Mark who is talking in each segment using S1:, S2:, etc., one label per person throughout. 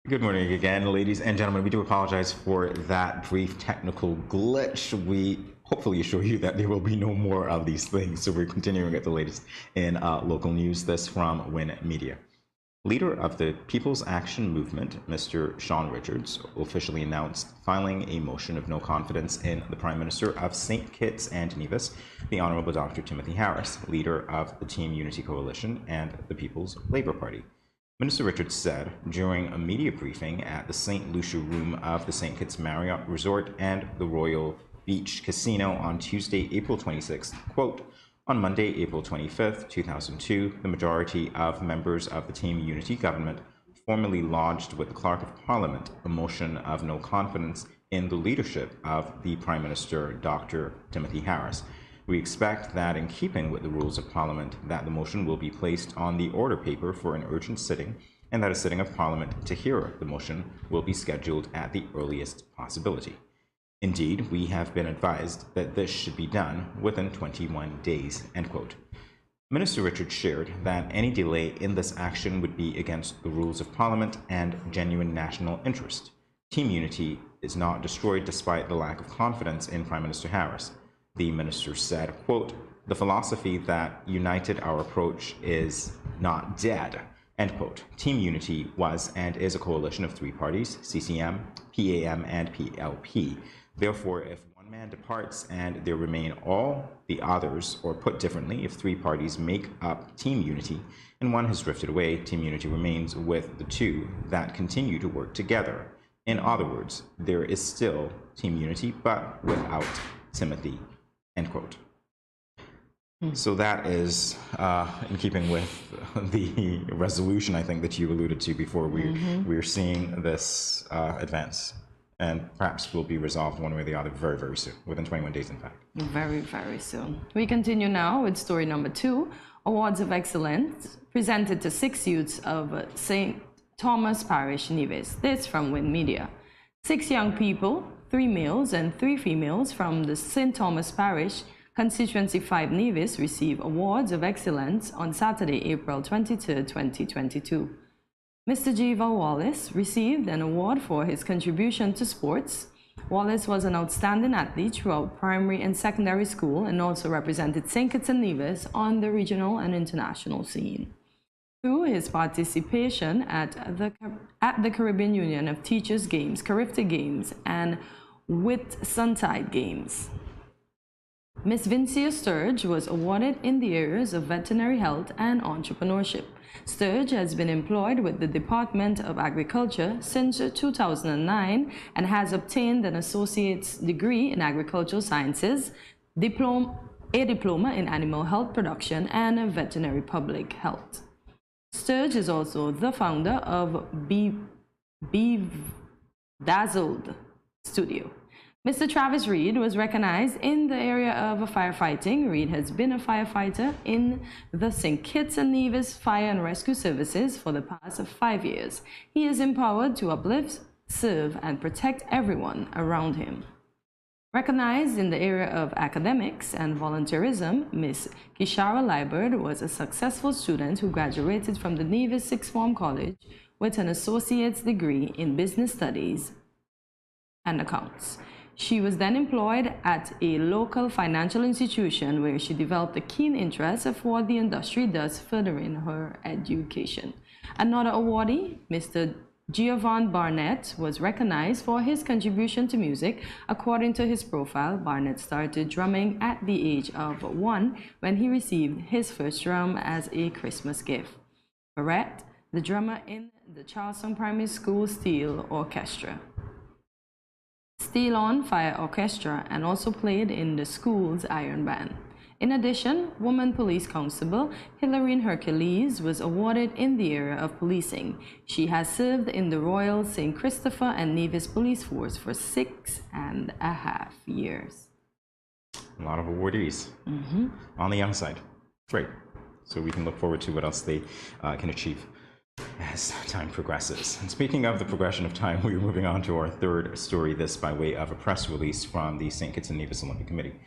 S1: Good morning again, ladies and gentlemen. We do apologize for that brief technical glitch. We hopefully assure you that there will be no more of these things. So we're continuing at the latest in local news. This from Win Media. Leader of the People's Action Movement, Mr. Sean Richards, officially announced filing a motion of no confidence in the Prime Minister of St. Kitts and Nevis, the Honourable Dr. Timothy Harris, leader of the Team Unity Coalition and the People's Labour Party. Minister Richards said during a media briefing at the St. Lucia Room of the St. Kitts Marriott Resort and the Royal Beach Casino on Tuesday, April 26th, quote, "On Monday, April 25th, 2002, the majority of members of the Team Unity government formally lodged with the Clerk of Parliament a motion of no confidence in the leadership of the Prime Minister, Dr. Timothy Harris. We expect that in keeping with the rules of Parliament, that the motion will be placed on the order paper for an urgent sitting, and that a sitting of Parliament to hear the motion will be scheduled at the earliest possibility. Indeed, we have been advised that this should be done within 21 days, end quote. Minister Richards shared that any delay in this action would be against the rules of Parliament and genuine national interest. Team Unity is not destroyed despite the lack of confidence in Prime Minister Harris. The minister said, quote, "The philosophy that united our approach is not dead," end quote. Team Unity was and is a coalition of three parties, CCM, PAM, and PLP. Therefore, if one man departs and there remain all the others, or put differently, if three parties make up Team Unity and one has drifted away, Team Unity remains with the two that continue to work together. In other words, there is still Team Unity, but without Timothy, end quote. So that is in keeping with the resolution, I think, that you alluded to before. We're seeing this advance, and perhaps will be resolved one way or the other very, very soon, within 21 days, in fact.
S2: Very, very soon. We continue now with story number 2, Awards of Excellence presented to 6 youths of St. Thomas Parish, Nevis. This from Win Media. 6 young people, 3 males and 3 females from the St. Thomas Parish, Constituency 5 Nevis, receive Awards of Excellence on Saturday, April 23, 2022. Mr. Jiva Wallace received an award for his contribution to sports. Wallace was an outstanding athlete throughout primary and secondary school and also represented St. Kitts and Nevis on the regional and international scene. Through his participation at the Caribbean Union of Teachers Games, Carifta Games, and Whitsuntide Games. Ms. Vincia Sturge was awarded in the areas of veterinary health and entrepreneurship. Sturge has been employed with the Department of Agriculture since 2009 and has obtained an associate's degree in agricultural sciences, a diploma in animal health production, and veterinary public health. Sturge is also the founder of Dazzled Studio. Mr. Travis Reed was recognized in the area of firefighting. Reed has been a firefighter in the St. Kitts and Nevis Fire and Rescue Services for the past 5 years. He is empowered to uplift, serve, and protect everyone around him. Recognized in the area of academics and volunteerism, Ms. Kishara Liebert was a successful student who graduated from the Nevis Sixth Form College with an associate's degree in business studies and accounts. She was then employed at a local financial institution where she developed a keen interest for what the industry does, furthering her education. Another awardee, Mr. Giovanni Barnett, was recognized for his contribution to music. According to his profile, Barnett started drumming at the age of 1 when he received his first drum as a Christmas gift. Barrett, the drummer in the Charleston Primary School Steel Orchestra, Steel on Fire Orchestra, and also played in the school's Iron Band. In addition, woman police constable Hilary Hercules was awarded in the area of policing. She has served in the Royal St. Christopher and Nevis Police Force for 6.5 years.
S1: A lot of awardees on the young side. Great. So we can look forward to what else they can achieve as time progresses. And speaking of the progression of time, we're moving on to our third story, this by way of a press release from the St. Kitts and Nevis Olympic Committee.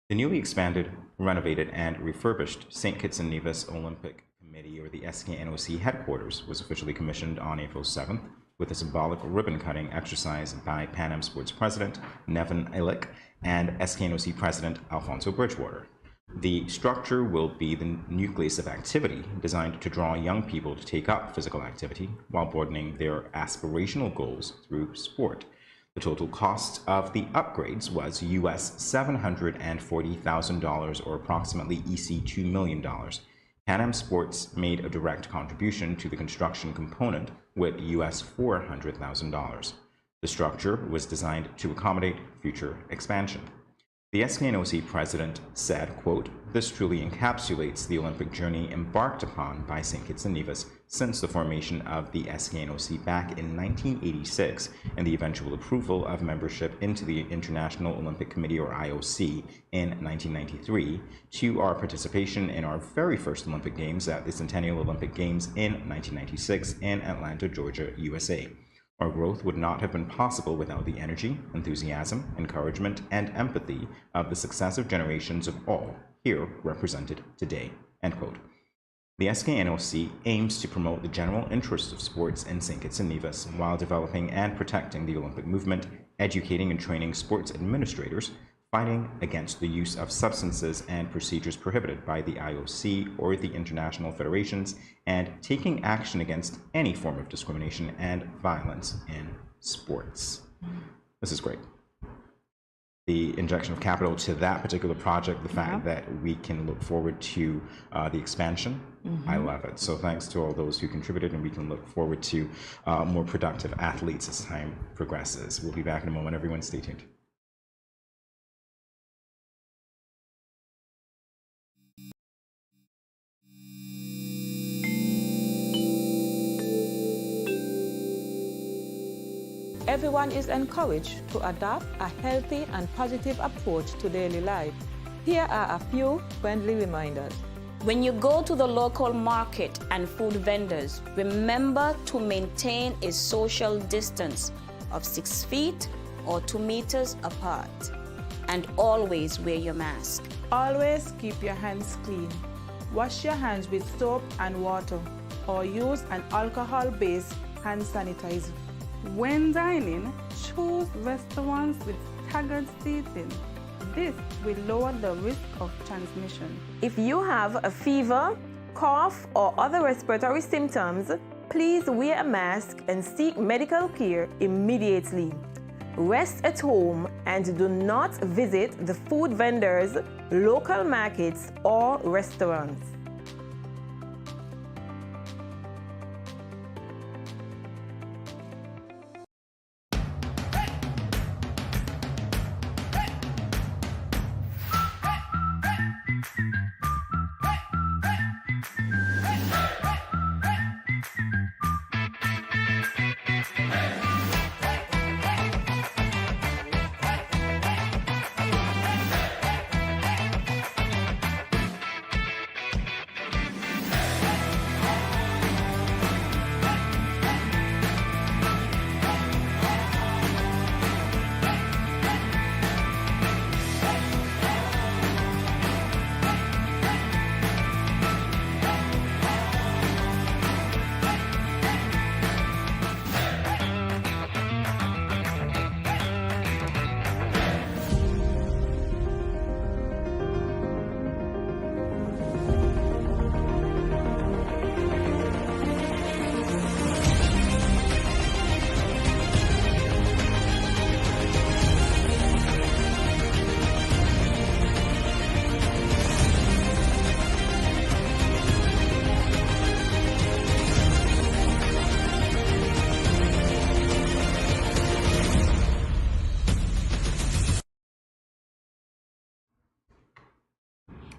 S1: The newly expanded, renovated, and refurbished St. Kitts and Nevis Olympic Committee, or the SKNOC headquarters, was officially commissioned on April 7th with a symbolic ribbon-cutting exercise by Pan Am Sports President Nevin Ilick and SKNOC President Alfonso Bridgewater. The structure will be the nucleus of activity designed to draw young people to take up physical activity while broadening their aspirational goals through sport. The total cost of the upgrades was US $740,000, or approximately EC $2 million. Pan Am Sports made a direct contribution to the construction component with US $400,000. The structure was designed to accommodate future expansion. The SKNOC president said, quote, "This truly encapsulates the Olympic journey embarked upon by St. Kitts and Nevis since the formation of the SKNOC back in 1986 and the eventual approval of membership into the International Olympic Committee, or IOC, in 1993, to our participation in our very first Olympic Games at the Centennial Olympic Games in 1996 in Atlanta, Georgia, USA. Our growth would not have been possible without the energy, enthusiasm, encouragement, and empathy of the successive generations of all here represented today." End quote. The SKNOC aims to promote the general interests of sports in St. Kitts and Nevis while developing and protecting the Olympic movement, educating and training sports administrators, fighting against the use of substances and procedures prohibited by the IOC or the international federations, and taking action against any form of discrimination and violence in sports. This is great. The injection of capital to that particular project, the fact that we can look forward to the expansion, I love it. So thanks to all those who contributed, and we can look forward to more productive athletes as time progresses. We'll be back in a moment. Everyone stay tuned.
S3: Everyone is encouraged to adopt a healthy and positive approach to daily life. Here are a few friendly reminders.
S4: When you go to the local market and food vendors, remember to maintain a social distance of 6 feet or 2 meters apart. And always wear your mask.
S3: Always keep your hands clean. Wash your hands with soap and water, or use an alcohol-based hand sanitizer.
S5: When dining, choose restaurants with staggered seating. This will lower the risk of transmission.
S6: If you have a fever, cough, or other respiratory symptoms, please wear a mask and seek medical care immediately. Rest at home and do not visit the food vendors, local markets, or restaurants.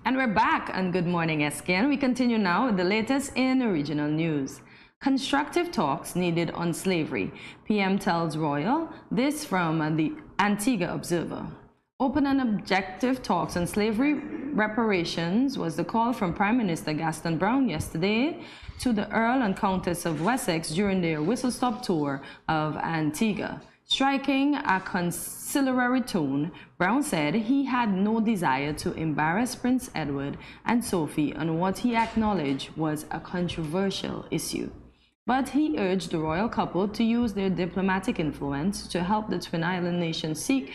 S2: And we're back on Good Morning SKN. We continue now with the latest in regional news. Constructive talks needed on slavery. PM tells Royal. This from the Antigua Observer. Open and objective talks on slavery reparations was the call from Prime Minister Gaston Brown yesterday to the Earl and Countess of Wessex during their whistle-stop tour of Antigua. Striking a conciliatory tone, Brown said he had no desire to embarrass Prince Edward and Sophie on what he acknowledged was a controversial issue. But he urged the royal couple to use their diplomatic influence to help the Twin Island nations seek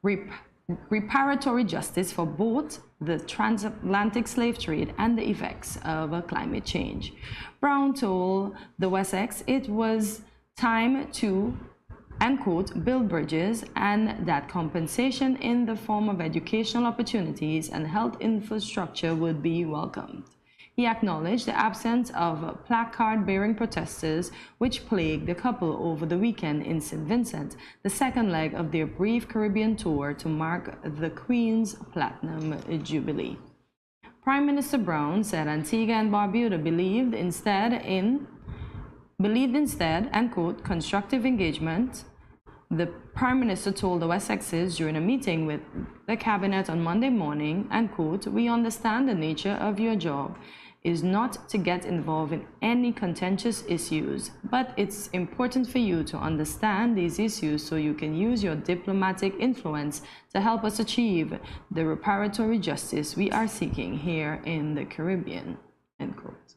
S2: reparatory justice for both the transatlantic slave trade and the effects of climate change. Brown told the Wessex it was time to, and quote, build bridges, and that compensation in the form of educational opportunities and health infrastructure would be welcomed. He acknowledged the absence of placard-bearing protesters which plagued the couple over the weekend in St. Vincent, the second leg of their brief Caribbean tour to mark the Queen's Platinum Jubilee. Prime Minister Brown said Antigua and Barbuda believed instead, and quote, constructive engagement. The Prime Minister told the Wessexes during a meeting with the Cabinet on Monday morning, and quote, we understand the nature of your job is not to get involved in any contentious issues, but it's important for you to understand these issues so you can use your diplomatic influence to help us achieve the reparatory justice we are seeking here in the Caribbean, end quote.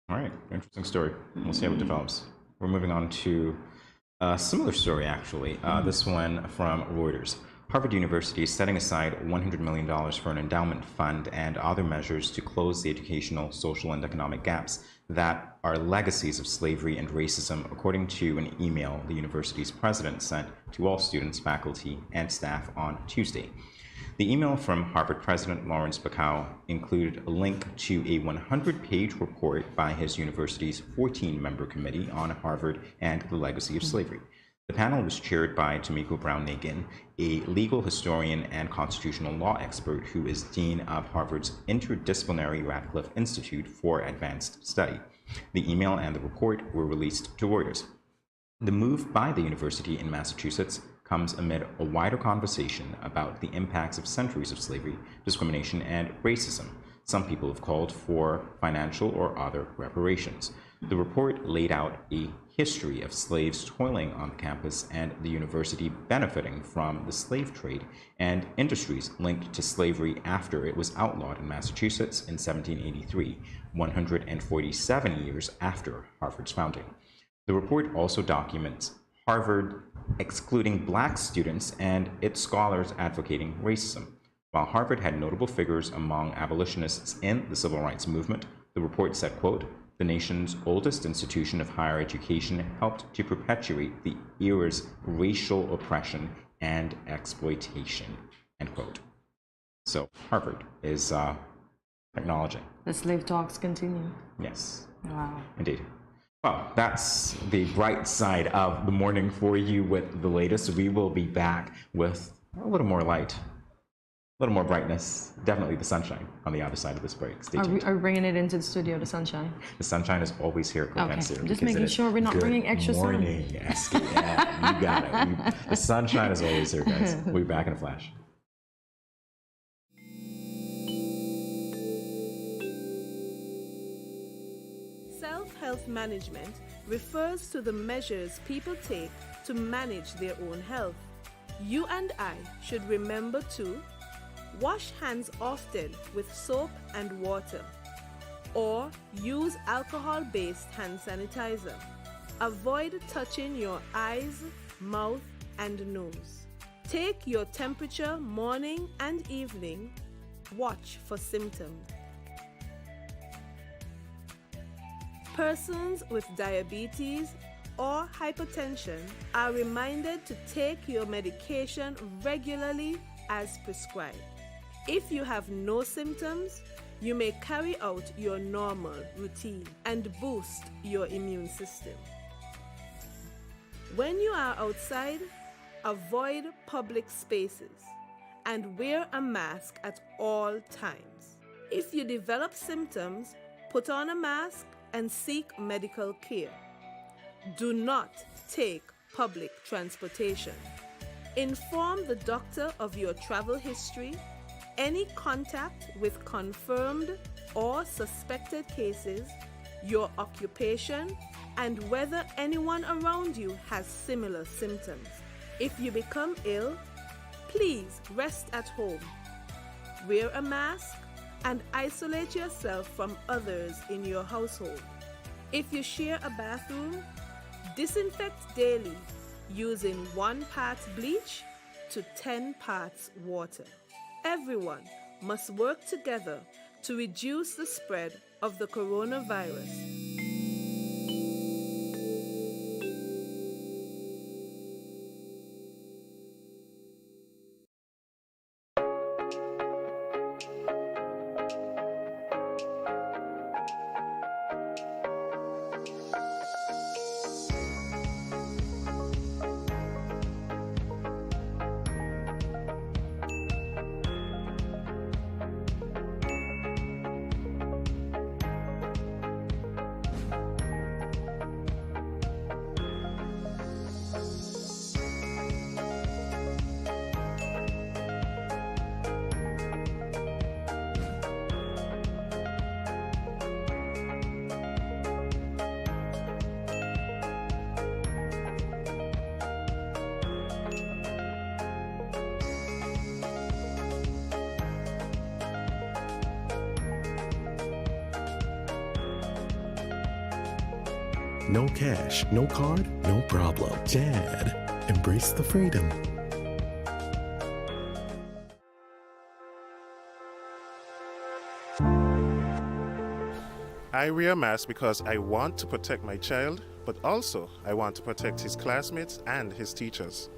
S1: All right, interesting story. We'll see how it develops. We're moving on to a similar story, actually. This one from Reuters. Harvard University is setting aside $100 million for an endowment fund and other measures to close the educational, social, and economic gaps that are legacies of slavery and racism, according to an email the university's president sent to all students, faculty, and staff on Tuesday. The email from Harvard President Lawrence Bacow included a link to a 100-page report by his university's 14-member committee on Harvard and the legacy of slavery. The panel was chaired by Tomiko Brown-Nagin, a legal historian and constitutional law expert who is dean of Harvard's interdisciplinary Radcliffe Institute for Advanced Study. The email and the report were released to Reuters. The move by the university in Massachusetts comes amid a wider conversation about the impacts of centuries of slavery, discrimination, and racism. Some people have called for financial or other reparations. The report laid out a history of slaves toiling on the campus and the university benefiting from the slave trade and industries linked to slavery after it was outlawed in Massachusetts in 1783, 147 years after Harvard's founding. The report also documents Harvard excluding Black students and its scholars advocating racism. While Harvard had notable figures among abolitionists in the civil rights movement, the report said, quote, the nation's oldest institution of higher education helped to perpetuate the era's racial oppression and exploitation, end quote. So Harvard is acknowledging.
S2: The slave talks continue.
S1: Yes.
S2: Wow.
S1: Indeed. Well, that's the bright side of the morning for you with the latest. We will be back with a little more light, a little more brightness, definitely the sunshine on the other side of this break. Stay tuned.
S2: Are we bringing it into the studio, the sunshine?
S1: The sunshine is always here at Kortensia.
S2: Okay, I'm just making sure we're not bringing extra sun.
S1: Good morning, SKN. You got it. The sunshine is always here, guys. We'll be back in a flash.
S7: Self-health management refers to the measures people take to manage their own health. You and I should remember to wash hands often with soap and water, or use alcohol-based hand sanitizer. Avoid touching your eyes, mouth, and nose. Take your temperature morning and evening. Watch for symptoms. Persons with diabetes or hypertension are reminded to take your medication regularly as prescribed. If you have no symptoms, you may carry out your normal routine and boost your immune system. When you are outside, avoid public spaces and wear a mask at all times. If you develop symptoms, put on a mask and seek medical care. Do not take public transportation. Inform the doctor of your travel history, any contact with confirmed or suspected cases, your occupation, and whether anyone around you has similar symptoms. If you become ill, please rest at home. Wear a mask and isolate yourself from others in your household. If you share a bathroom, disinfect daily using 1 part bleach to 10 parts water. Everyone must work together to reduce the spread of the coronavirus.
S8: No cash, no card, no problem. Jad, embrace the freedom.
S9: I wear a mask because I want to protect my child, but also I want to protect his classmates and his teachers.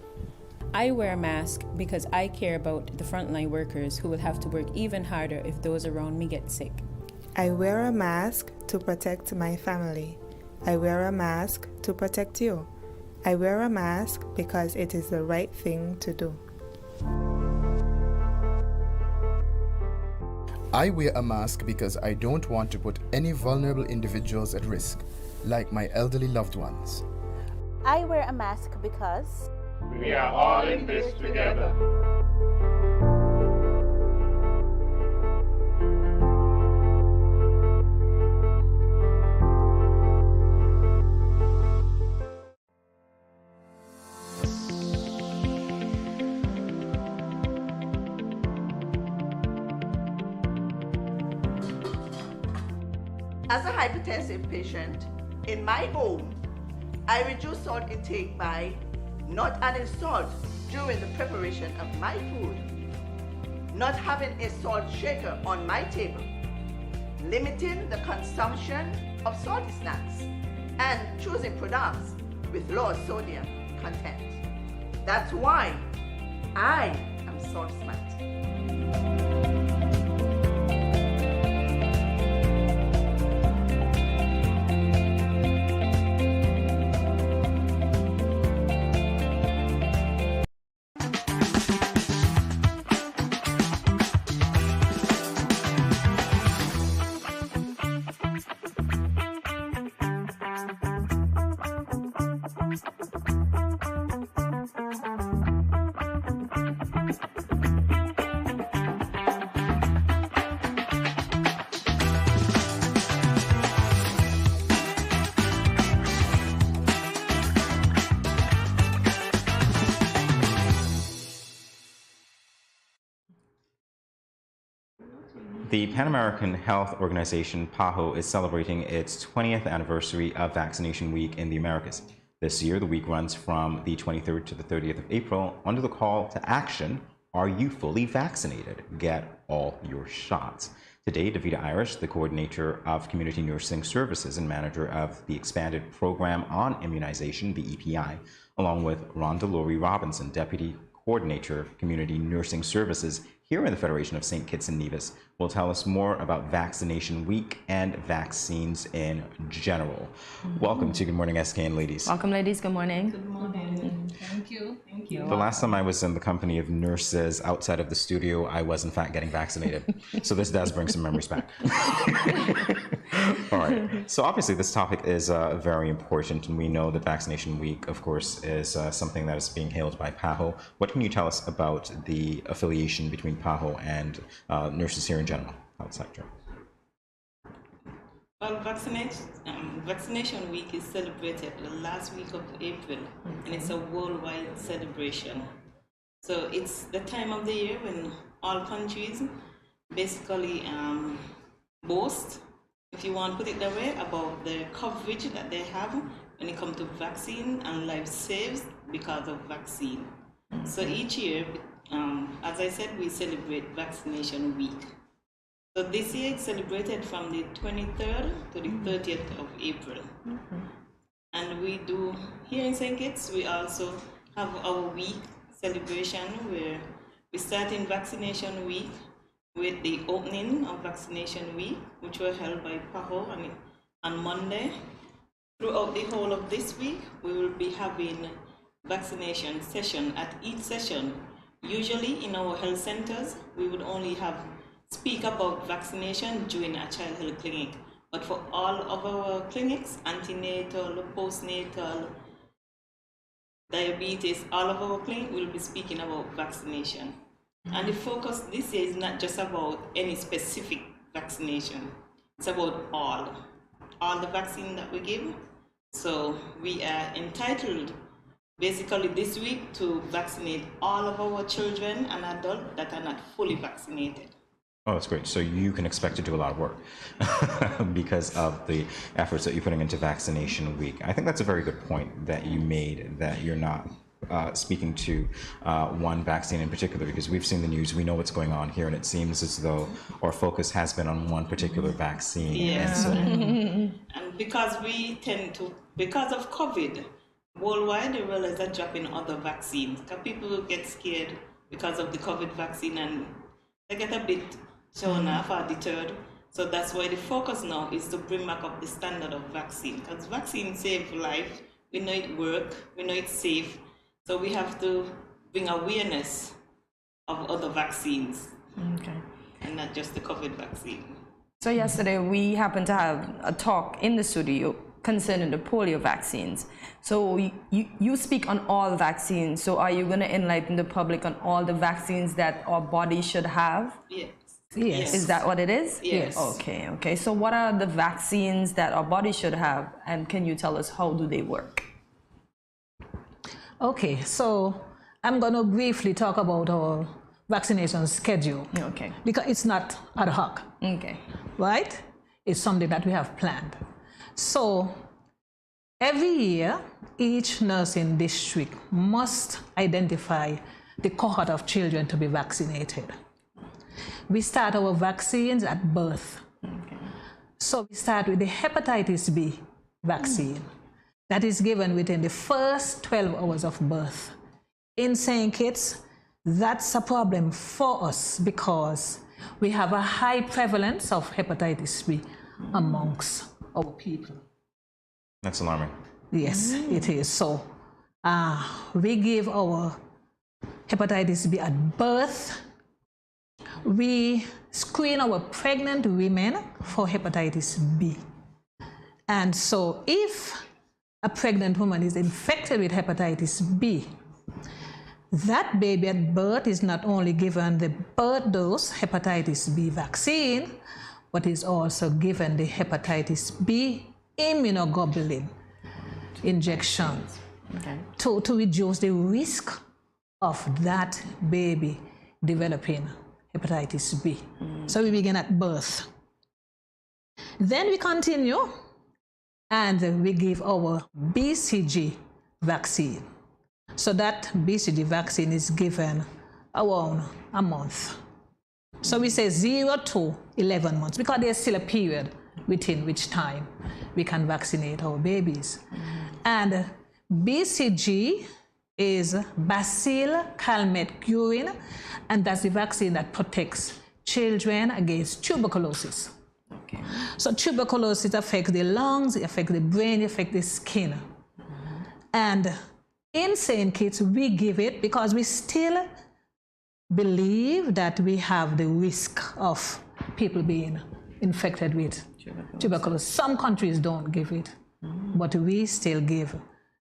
S10: I wear a mask because I care about the frontline workers who will have to work even harder if those around me get sick.
S11: I wear a mask to protect my family. I wear a mask to protect you. I wear a mask because it is the right thing to do.
S12: I wear a mask because I don't want to put any vulnerable individuals at risk, like my elderly loved ones.
S13: I wear a mask because
S14: we are all in this together.
S15: As a hypertensive patient, in my home, I reduce salt intake by not adding salt during the preparation of my food, not having a salt shaker on my table, limiting the consumption of salty snacks, and choosing products with low sodium content. That's why I am salt smart.
S1: The Pan American Health Organization, PAHO, is celebrating its 20th anniversary of Vaccination Week in the Americas. This year, the week runs from the 23rd to the 30th of April under the call to action, Are You Fully Vaccinated? Get all your shots. Today, Davida Irish, the coordinator of Community Nursing Services and manager of the Expanded Program on Immunization, the EPI, along with Rhonda Lori Robinson, deputy coordinator of Community Nursing Services here in the Federation of St. Kitts and Nevis, will tell us more about Vaccination Week and vaccines in general. Welcome to Good Morning SKN, ladies.
S2: Welcome, ladies. Good morning.
S16: Good morning. Thank you. Thank you.
S1: The last time I was in the company of nurses outside of the studio, I was in fact getting vaccinated. So this does bring some memories back. All right. So obviously this topic is very important, and we know that Vaccination Week, of course, is something that is being hailed by PAHO. What can you tell us about the affiliation between PAHO and nurses here in general, health sector?
S16: Well, Vaccination Week is celebrated the last week of April, and it's a worldwide celebration. So it's the time of the year when all countries basically boast if you want to put it that way, about the coverage that they have when it comes to vaccine and life saves because of vaccine. So each year, as I said, we celebrate Vaccination Week. So this year it's celebrated from the 23rd to the 30th of April. And we do, here in St. Kitts, we also have our week celebration where we start in Vaccination Week with the opening of Vaccination Week, which were held by PAHO on Monday. Throughout the whole of this week, we will be having vaccination session. At each session, usually in our health centers, we would only speak about vaccination during a child health clinic. But for all of our clinics, antenatal, postnatal, diabetes, all of our clinics will be speaking about vaccination. And the focus this year is not just about any specific vaccination. It's about all the vaccine that we give. So we are entitled basically this week to vaccinate all of our children and adults that are not fully vaccinated.
S1: Oh, that's great. So you can expect to do a lot of work because of the efforts that you're putting into Vaccination Week. I think that's a very good point that you made, that you're not speaking to one vaccine in particular, because we've seen the news, we know what's going on here, and it seems as though our focus has been on one particular vaccine.
S16: Yes.
S1: And
S16: and because because of COVID, worldwide there was a drop in other vaccines. Because people get scared because of the COVID vaccine and they get a bit shown off or deterred. So that's why the focus now is to bring back up the standard of vaccine. Because vaccine save life, we know it works, we know it's safe. So we have to bring awareness of other vaccines.
S2: Okay.
S16: And not just the COVID vaccine.
S2: So yesterday we happened to have a talk in the studio concerning the polio vaccines. So you speak on all vaccines. So are you going to enlighten the public on all the vaccines that our body should have?
S16: Yes.
S2: Yes. Is that what it is?
S16: Yes.
S2: Okay. So what are the vaccines that our body should have? And can you tell us how do they work?
S17: Okay, so I'm going to briefly talk about our vaccination schedule.
S2: Okay.
S17: Because it's not ad hoc.
S2: Okay.
S17: Right? It's something that we have planned. So every year, each nursing district must identify the cohort of children to be vaccinated. We start our vaccines at birth.
S2: Okay.
S17: So we start with the hepatitis B vaccine. That is given within the first 12 hours of birth. In St. Kitts, that's a problem for us because we have a high prevalence of hepatitis B amongst our people.
S1: that's alarming.
S17: Yes, it is. So we give our hepatitis B at birth. We screen our pregnant women for hepatitis B. And so if a pregnant woman is infected with hepatitis B, that baby at birth is not only given the birth dose hepatitis B vaccine, but is also given the hepatitis B immunoglobulin injection to reduce the risk of that baby developing hepatitis B. So we begin at birth. Then we continue and we give our BCG vaccine. So that BCG vaccine is given around a month. So we say 0 to 11 months because there's still a period within which time we can vaccinate our babies. And BCG is Bacillus calmette-guerin, and that's the vaccine that protects children against tuberculosis.
S2: Okay.
S17: So tuberculosis affects the lungs, it affects the brain, it affects the skin. And in St. Kitts, we give it because we still believe that we have the risk of people being infected with tuberculosis. Some countries don't give it, but we still give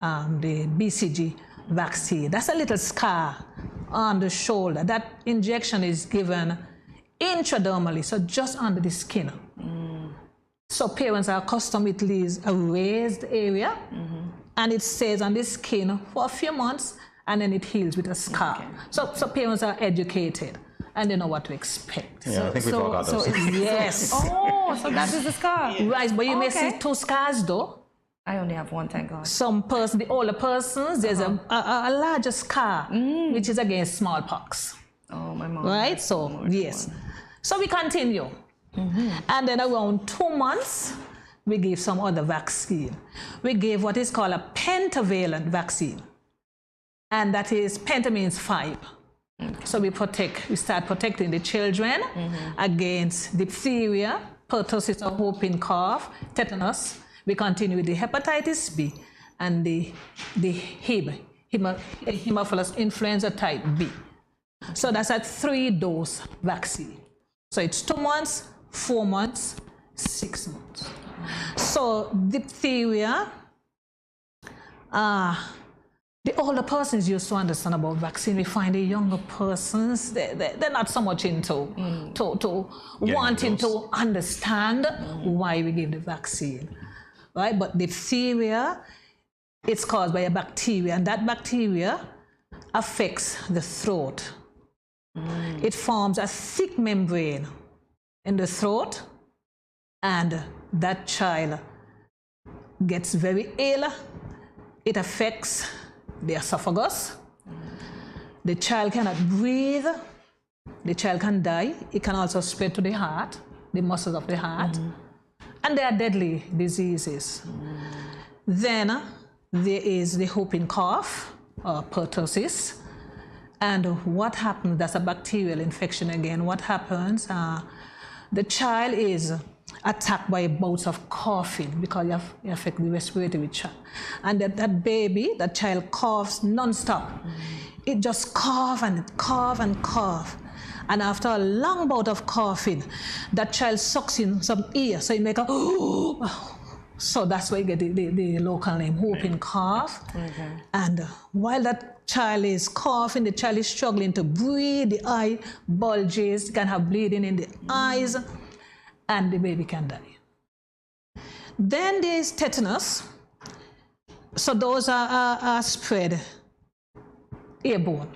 S17: the BCG vaccine. That's a little scar on the shoulder. That injection is given intradermally, so just under the skin. So parents are accustomed, it leaves a raised area, and it stays on the skin for a few months, and then it heals with a scar. So parents are educated and they know what to expect.
S1: Yeah, I think we've all got those.
S17: Yes.
S2: Oh, so that is the scar.
S17: Right, but you may see 2 scars though.
S2: I only have one, thank God.
S17: Some person, the older persons, there's a larger scar, which is against smallpox.
S2: Oh, my mom.
S17: Right, so yes. So we continue. And then around 2 months, we gave some other vaccine. We gave what is called a pentavalent vaccine. And that is, penta means 5. So we start protecting the children against diphtheria, pertussis or whooping cough, tetanus. We continue with the hepatitis B and the Haemophilus influenza type B. So that's a 3-dose vaccine. So it's 2 months, 4 months, 6 months. So diphtheria, the older persons used to understand about vaccine. We find the younger persons, they're not so much into wanting to understand why we give the vaccine. Right? But diphtheria, it's caused by a bacteria, and that bacteria affects the throat. It forms a thick membrane in the throat, and that child gets very ill. It affects the esophagus. The child cannot breathe. The child can die. It can also spread to the heart, the muscles of the heart. And they are deadly diseases. Then there is the whooping cough, or pertussis. And what happens, that's a bacterial infection again. What happens, the child is attacked by bouts of coughing because you affect the respiratory tract. And that baby, that child coughs non-stop. It just cough and cough and cough. And after a long bout of coughing, that child sucks in some air, so it makes a so that's why you get the local name, whooping cough. And while that child is coughing, the child is struggling to breathe, the eye bulges, can have bleeding in the eyes, and the baby can die. Then there is tetanus. So those are spread airborne,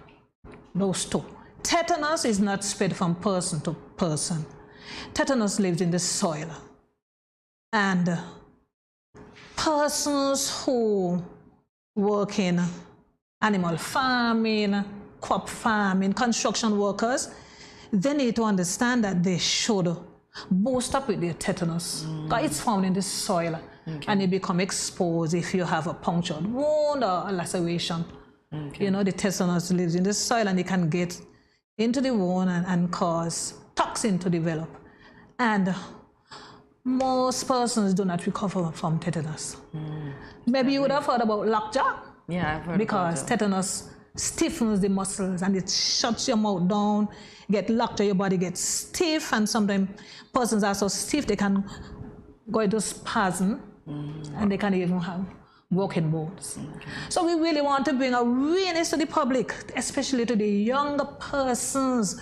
S17: those 2. Tetanus is not spread from person to person. Tetanus lives in the soil. And persons who work in animal farming, crop farming, construction workers, they need to understand that they should boost up with their tetanus. Because it's found in the soil. And it becomes exposed if you have a punctured wound or a laceration. You know, the tetanus lives in the soil and it can get into the wound and cause toxin to develop. And most persons do not recover from tetanus. Maybe you would have heard about lockjaw.
S2: Yeah, I've heard
S17: because
S2: about that.
S17: Tetanus stiffens the muscles and it shuts your mouth down, get lockjaw, your body gets stiff, and sometimes persons are so stiff they can go into spasm and they can even have broken bones. So we really want to bring awareness to the public, especially to the younger persons,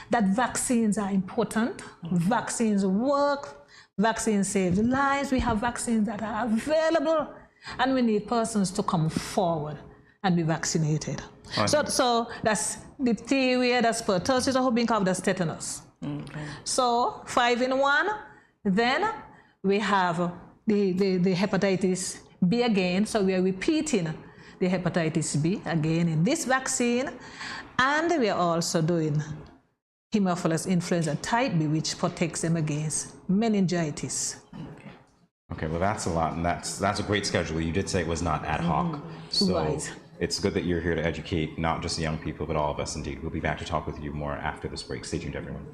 S17: that vaccines are important, vaccines work, vaccines save lives, we have vaccines that are available, and we need persons to come forward and be vaccinated. So that's diphtheria, that's pertussis, or whooping cough, that's tetanus. So 5 in 1. Then we have the hepatitis B again, so we are repeating the hepatitis B again in this vaccine, and we are also doing Haemophilus influenza type B, which protects them against meningitis.
S1: Okay, well that's a lot, and that's a great schedule. You did say it was not ad hoc, so it's good that you're here to educate not just the young people, but all of us indeed. We'll be back to talk with you more after this break. Stay tuned, everyone.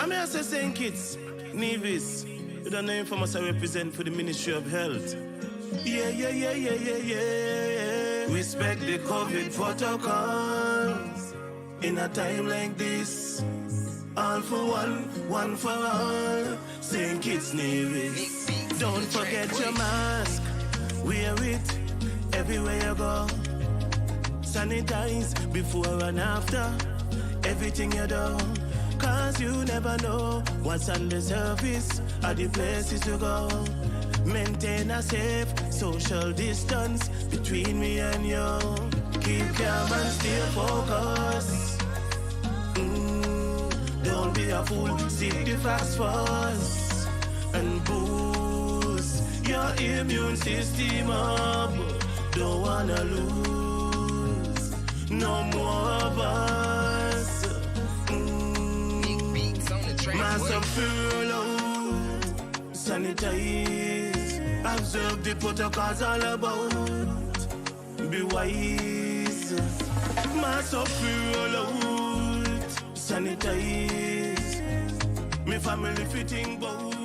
S18: I'm here to St. Kitts, Nevis, with a name from us I represent for the Ministry of Health. Yeah. Respect the COVID protocols. In a time like this, all for one for all. St. Kitts, Nevis. Don't forget your mask. Wear it everywhere you go. Sanitize before and after everything you do. Cause you never know what's on the surface or the places to go. Maintain a safe social distance between me and you. Keep calm and stay focused. Don't be a fool, seek the facts first. And boost your immune system up. Don't wanna lose no more of us. Mask up, furlough, sanitize, observe the protocols all about. Be wise. Mask up, furlough, sanitize. Me family fitting boat.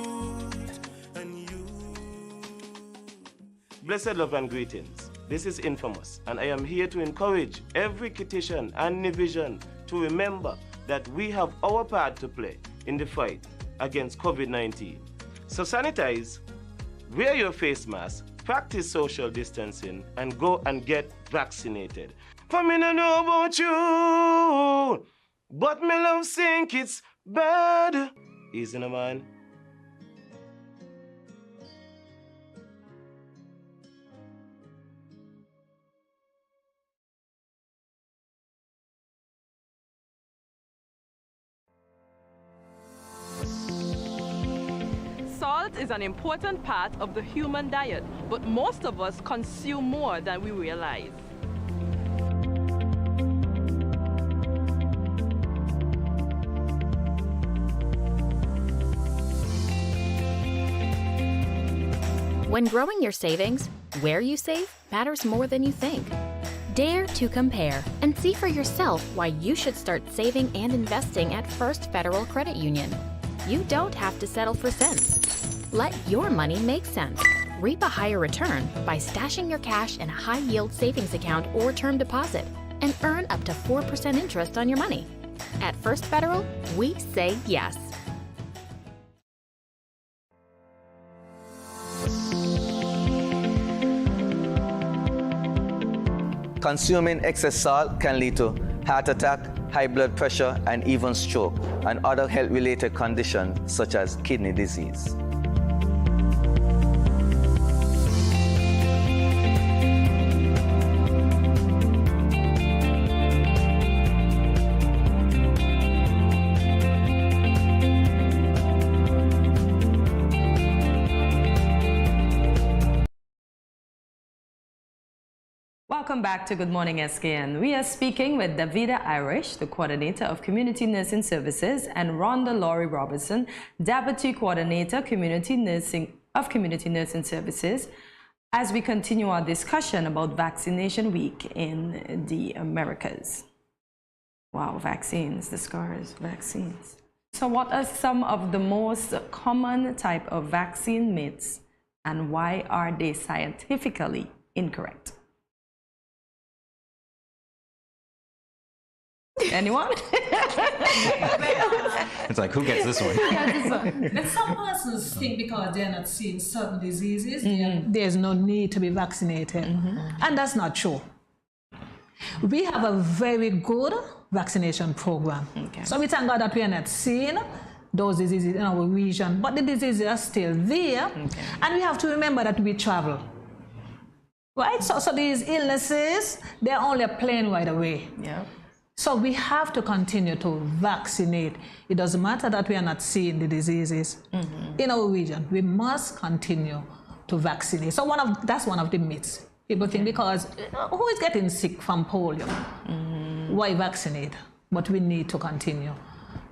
S19: Blessed love and greetings. This is Infamous, and I am here to encourage every Kititian and Nivision to remember that we have our part to play in the fight against COVID-19. So sanitize, wear your face mask, practice social distancing, and go and get vaccinated. For me no know about you, but me love think it's bad. Easy no man.
S20: Salt is an important part of the human diet, but most of us consume more than we realize.
S21: When growing your savings, where you save matters more than you think. Dare to compare and see for yourself why you should start saving and investing at First Federal Credit Union. You don't have to settle for cents. Let your money make sense. Reap a higher return by stashing your cash in a high-yield savings account or term deposit and earn up to 4% interest on your money. At First Federal, we say yes.
S22: Consuming excess salt can lead to heart attack, high blood pressure, and even stroke, and other health-related conditions such as kidney disease.
S2: Welcome back to Good Morning SKN. We are speaking with Davida Irish, the Coordinator of Community Nursing Services, and Rhonda Laurie Robertson, Deputy Coordinator Community Nursing Services, as we continue our discussion about Vaccination Week in the Americas. Wow, vaccines, the scars, vaccines. So what are some of the most common type of vaccine myths, and why are they scientifically incorrect? Anyone?
S1: It's like, who gets this one?
S17: And some persons think because they're not seeing certain diseases, there's no need to be vaccinated. And that's not true. We have a very good vaccination program. So we thank God that we are not seeing those diseases in our region, but the diseases are still there. And we have to remember that we travel. Right? So these illnesses, they're only a plane ride away. So we have to continue to vaccinate. It doesn't matter that we are not seeing the diseases in our region. We must continue to vaccinate. So that's one of the myths. People think because who is getting sick from polio? Why vaccinate? But we need to continue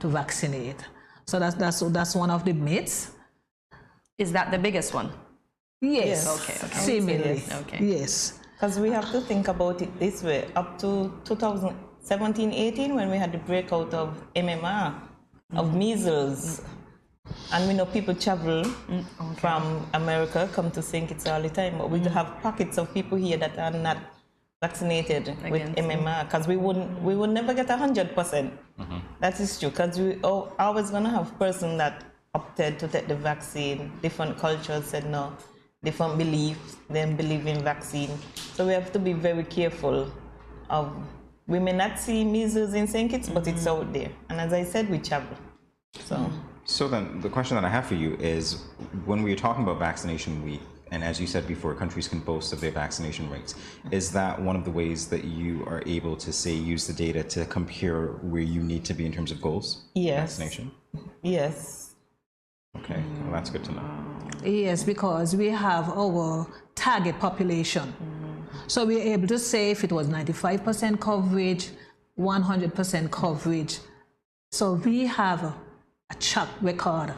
S17: to vaccinate. So that's one of the myths.
S2: Is that the biggest one?
S17: Yes.
S2: Okay.
S17: Seemingly.
S2: Okay.
S17: Yes.
S23: Because we have to think about it this way. Up to 2017-18, when we had the breakout of MMR, of measles, and we know people travel from America, come to St. Kitts all the time, but we have pockets of people here that are not vaccinated with MMR, because we would never get 100%. That is true, because we always gonna have person that opted to take the vaccine. Different cultures said no, different beliefs, then believe in vaccine. So we have to be very careful of. We may not see measles in St. Kitts, but it's out there. And as I said, we travel. So
S1: then the question that I have for you is, when we are talking about vaccination week, and as you said before, countries can boast of their vaccination rates, is that one of the ways that you are able to, say, use the data to compare where you need to be in terms of goals?
S23: Yes.
S1: Vaccination?
S23: Yes.
S1: Okay, well, that's good to know.
S17: Yes, because we have our target population. So we're able to say if it was 95% coverage, 100% coverage. So we have a track record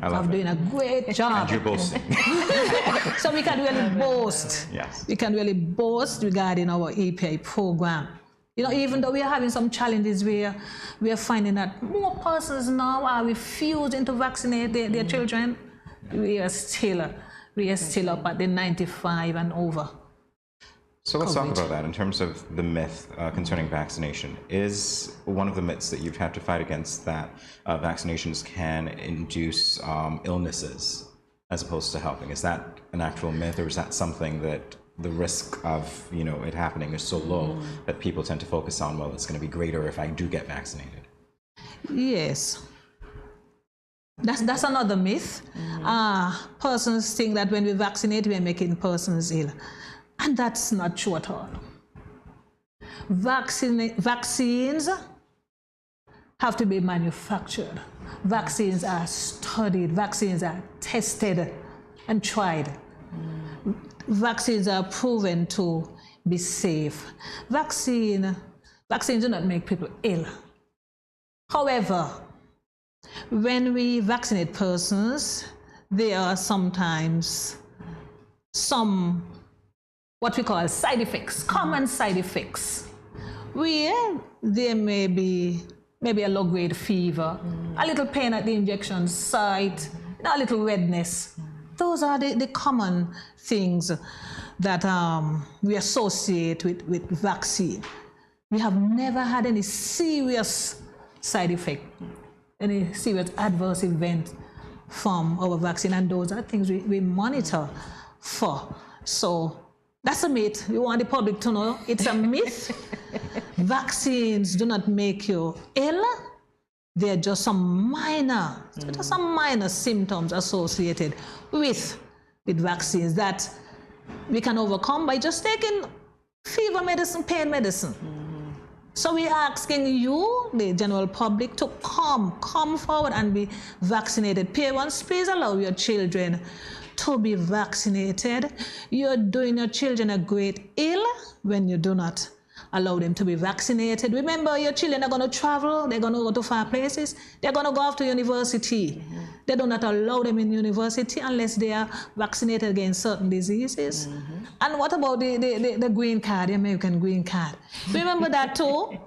S17: of doing a great job.
S1: And you're boasting.
S17: So we can really boast.
S1: Yes.
S17: We can really boast regarding our EPA program. You know, even though we are having some challenges where we are finding that more persons now are refusing to vaccinate their children, we are still up at the 95 and over.
S1: So let's talk about that in terms of the myth concerning vaccination. Is one of the myths that you've had to fight against that vaccinations can induce illnesses as opposed to helping? Is that an actual myth, or is that something that the risk of it happening is so low that people tend to focus on, well, it's going to be greater if I do get vaccinated?
S17: Yes. That's another myth. Persons think that when we vaccinate, we are making persons ill. And that's not true at all. Vaccines have to be manufactured. Vaccines are studied. Vaccines are tested and tried. Vaccines are proven to be safe. Vaccines do not make people ill. However, when we vaccinate persons, there are sometimes some what we call side effects, common side effects, where there may be a low-grade fever, a little pain at the injection site, a little redness. Those are the common things that we associate with vaccine. We have never had any serious side effect, any serious adverse event from our vaccine, and those are things we monitor for. So that's a myth. We want the public to know it's a myth. Vaccines do not make you ill. They're just some minor symptoms associated with vaccines that we can overcome by just taking fever medicine, pain medicine. So we're asking you, the general public, to come forward and be vaccinated. Parents, please allow your children to be vaccinated. You're doing your children a great ill when you do not allow them to be vaccinated. Remember, your children are going to travel, they're going to go to far places, they're going to go off to university. They do not allow them in university unless they are vaccinated against certain diseases. And what about the green card, the American green card? Remember that too?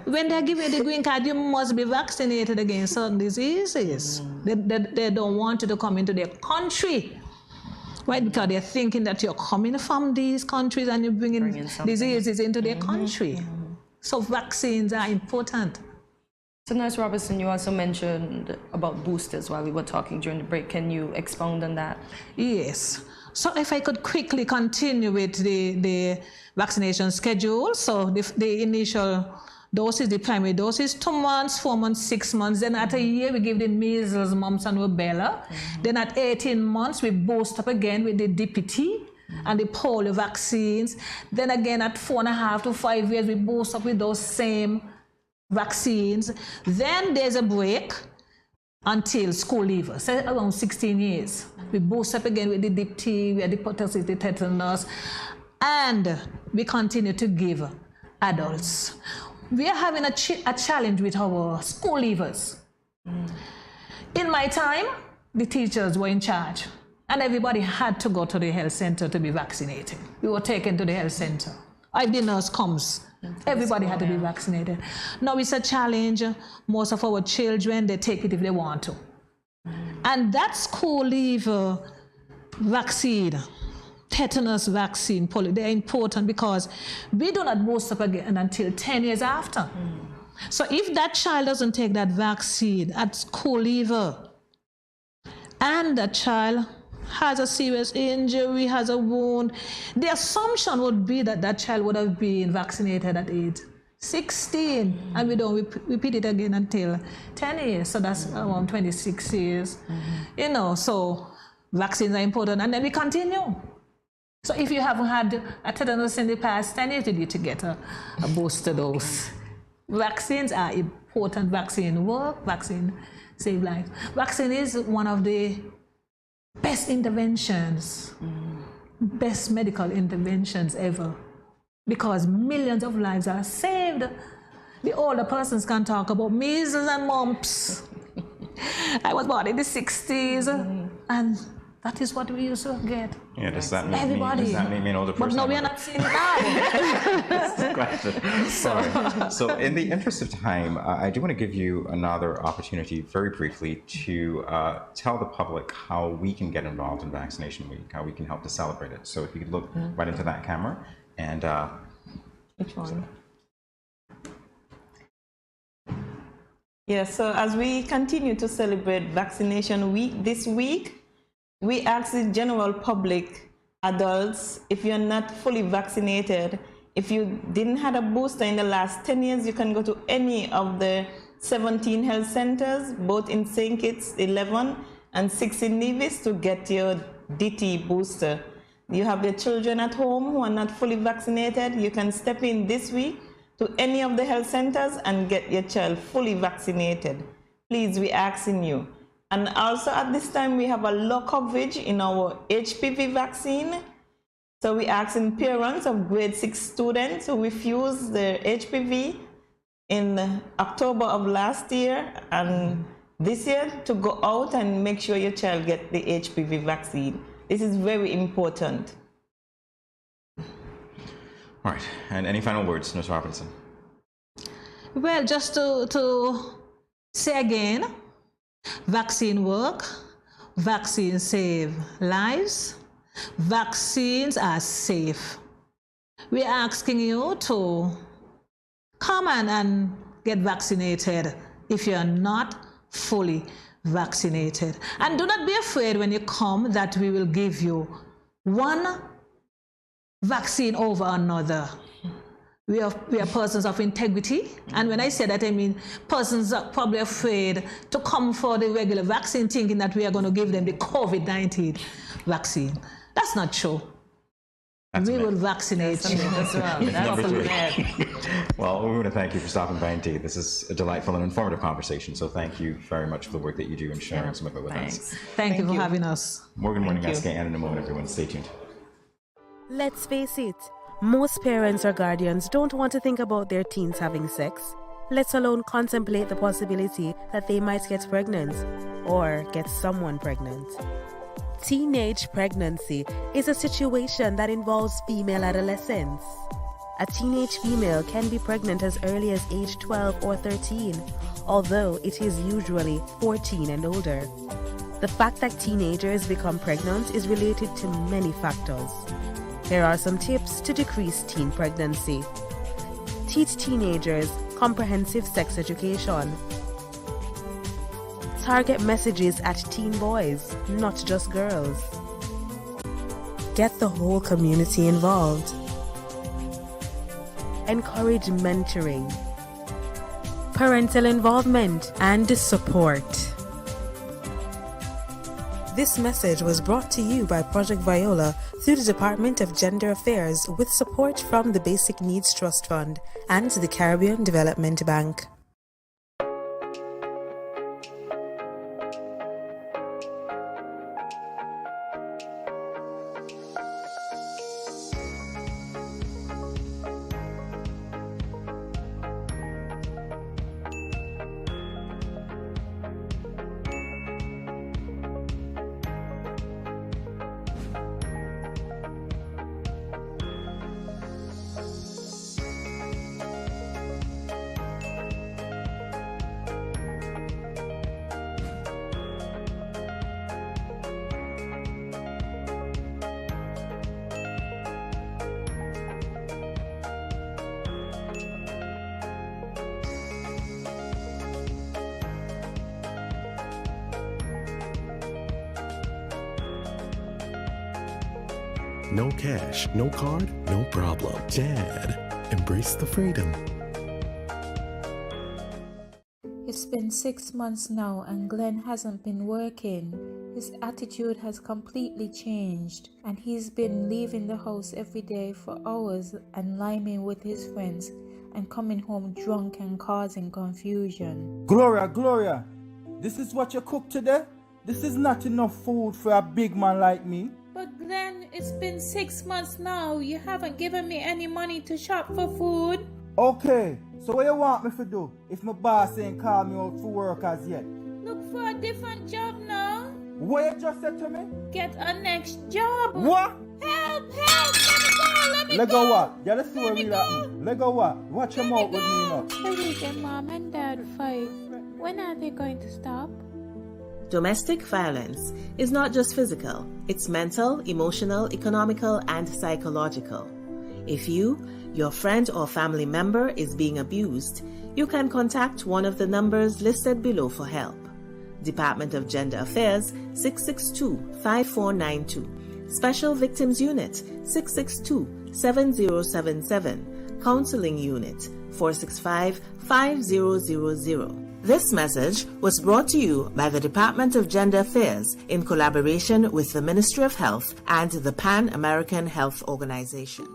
S17: When they give you the green card, you must be vaccinated against certain diseases. They don't want you to come into their country. Right, because they're thinking that you're coming from these countries and you're bringing diseases into their country. So vaccines are important.
S2: So Nurse Robertson, you also mentioned about boosters while we were talking during the break. Can you expound on that?
S17: Yes. So if I could quickly continue with the vaccination schedule. So the initial doses, the primary doses, 2 months, 4 months, 6 months. Then at a year, we give the measles, mumps, and rubella. Then at 18 months, we boost up again with the DPT and the polio vaccines. Then again, at 4.5 to 5 years, we boost up with those same vaccines. Then there's a break until school leavers, say around 16 years. We boost up again with the diphtheria, the pertussis, the tetanus, and we continue to give adults. We are having a challenge with our school leavers. In my time, the teachers were in charge, and everybody had to go to the health center to be vaccinated. We were taken to the health center. If the nurse comes, everybody had to be vaccinated. Now it's a challenge. Most of our children, they take it if they want to. And that school leaver vaccine, tetanus vaccine, polio, they're important because we do not boost up again until 10 years after. So if that child doesn't take that vaccine at school leaver, and that child has a serious injury, has a wound, the assumption would be that that child would have been vaccinated at age 16, and we don't repeat it again until 10 years, so that's around 26 years. You know, so vaccines are important, and then we continue. So if you haven't had a tetanus in the past 10 years, you need to get a booster dose. Vaccines are important. Vaccine work, vaccine save lives. Vaccine is one of the best interventions, best medical interventions ever, because millions of lives are saved. The older persons can talk about measles and mumps. I was born in the 60s, and that is what we used to get.
S1: Yeah, does that make
S17: Everybody.
S1: me an older person?
S17: But no, we are not seeing it now.
S1: That's the question. Sorry. So in the interest of time, I do want to give you another opportunity very briefly to tell the public how we can get involved in Vaccination Week, how we can help to celebrate it. So if you could look right into that camera and...
S23: Which one? Yeah, so as we continue to celebrate Vaccination Week this week, we ask the general public, adults, if you're not fully vaccinated, if you didn't have a booster in the last 10 years, you can go to any of the 17 health centers, both in St. Kitts, 11, and 6 in Nevis, to get your DT booster. You have your children at home who are not fully vaccinated, you can step in this week to any of the health centers and get your child fully vaccinated. Please, we're asking you. And also at this time, we have a low coverage in our HPV vaccine. So we're asking parents of grade 6 students who refused their HPV in October of last year and this year to go out and make sure your child gets the HPV vaccine. This is very important.
S1: All right, and any final words, Ms. Robinson?
S17: Well, just to say again, vaccine work, vaccines save lives, vaccines are safe. We're asking you to come and get vaccinated if you're not fully vaccinated. And do not be afraid when you come that we will give you one vaccine over another. We are persons of integrity, and when I say that, I mean persons are probably afraid to come for the regular vaccine thinking that we are going to give them the COVID-19 vaccine. That's not true. We will vaccinate you.
S1: That's number 3. Well, we want to thank you for stopping by indeed. This is a delightful and informative conversation, so thank you very much for the work that you do and sharing some of it with us.
S17: Thank you for having us.
S1: More Good Morning SKN in a moment, everyone. Stay tuned.
S3: Let's face it, most parents or guardians don't want to think about their teens having sex, let alone contemplate the possibility that they might get pregnant or get someone pregnant. Teenage pregnancy is a situation that involves female adolescents. A teenage female can be pregnant as early as age 12 or 13, although it is usually 14 and older. The fact that teenagers become pregnant is related to many factors. Here are some tips to decrease teen pregnancy. Teach teenagers comprehensive sex education. Target messages at teen boys, not just girls. Get the whole community involved. Encourage mentoring, parental involvement, and support. This message was brought to you by Project Viola through the Department of Gender Affairs with support from the Basic Needs Trust Fund and the Caribbean Development Bank.
S8: No cash, no card, no problem. Dad, embrace the freedom.
S4: been 6 months now and Glenn hasn't been working. His attitude has completely changed and he's been leaving the house every day for hours and liming with his friends and coming home drunk and causing confusion.
S5: Gloria, this is what you cook today? This is not enough food for a big man like me.
S4: But Glenn, it's been 6 months now. You haven't given me any money to shop for food.
S5: Okay, so what you want me to do if my boss ain't called me out for work as yet?
S4: Look for a different job now.
S5: What you just said to me?
S4: Get a next job.
S5: What?
S4: Help! Let me
S5: Let
S4: go!
S5: go what? You see where me at me. Let go what? Watch your mouth with me now.
S4: The weekend mom and dad fight. When are they going to stop?
S6: Domestic violence is not just physical, it's mental, emotional, economical, and psychological. If you, your friend or family member is being abused, you can contact one of the numbers listed below for help. Department of Gender Affairs 662-5492, Special Victims Unit 662-7077, Counseling Unit 465-5000. This message was brought to you by the Department of Gender Affairs in collaboration with the Ministry of Health and the Pan American Health Organization.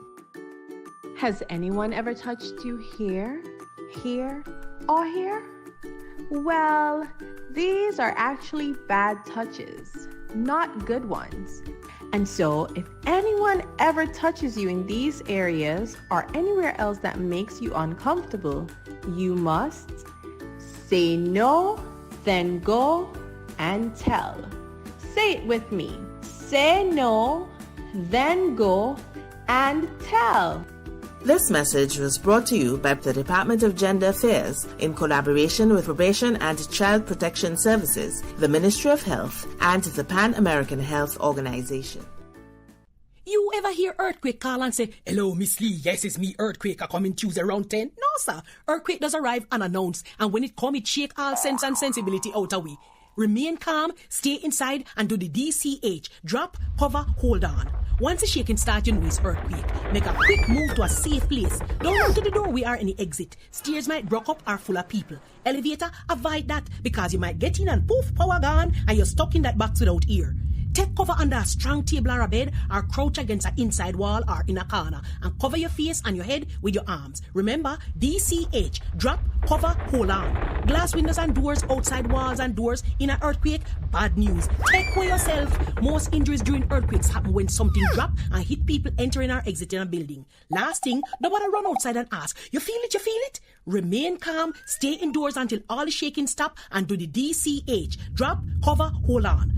S24: Has anyone ever touched you here, or here? Well, these are actually bad touches, not good ones. And so, if anyone ever touches you in these areas or anywhere else that makes you uncomfortable, you must say no, then go and tell. Say it with me. Say no, then go and tell.
S6: This message was brought to you by the Department of Gender Affairs in collaboration with Probation and Child Protection Services, the Ministry of Health, and the Pan American Health Organization.
S25: You ever hear Earthquake call and say, "Hello, Miss Lee, yes, it's me, Earthquake, I coming Tuesday around 10? No, sir. Earthquake does arrive unannounced, and when it come, it shake all sense and sensibility out of we. Remain calm, stay inside, and do the DCH. Drop, cover, hold on. Once the shaking starts, you know it's earthquake. Make a quick move to a safe place. Don't run to the door, we are in the exit. Stairs might block up or full of people. Elevator, avoid that, because you might get in and poof, power gone, and you're stuck in that box without ear. Take cover under a strong table or a bed, or crouch against an inside wall or in a corner, and cover your face and your head with your arms. Remember, DCH, drop, cover, hold on. Glass windows and doors, outside walls and doors in an earthquake, bad news. Take care yourself. Most injuries during earthquakes happen when something drop and hit people entering or exiting a building. Last thing, nobody run outside and ask, you feel it, you feel it? Remain calm, stay indoors until all the shaking stop, and do the DCH, drop, cover, hold on.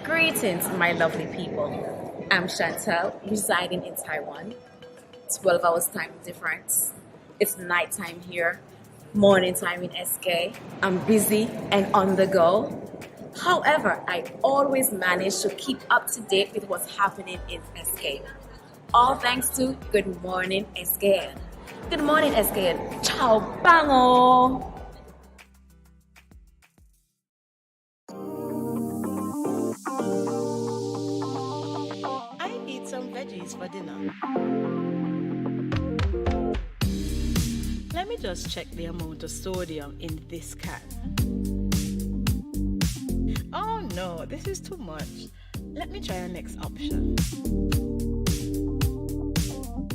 S26: Greetings, my lovely people. I'm Chantel, residing in Taiwan. 12 hours time difference. It's nighttime here, morning time in SK. I'm busy and on the go. However, I always manage to keep up to date with what's happening in SK. All thanks to Good Morning SKN. Good morning SKN. Ciao, bango!
S27: Veggies for dinner. Let me just check the amount of sodium in this can. Oh no, this is too much. Let me try our next option.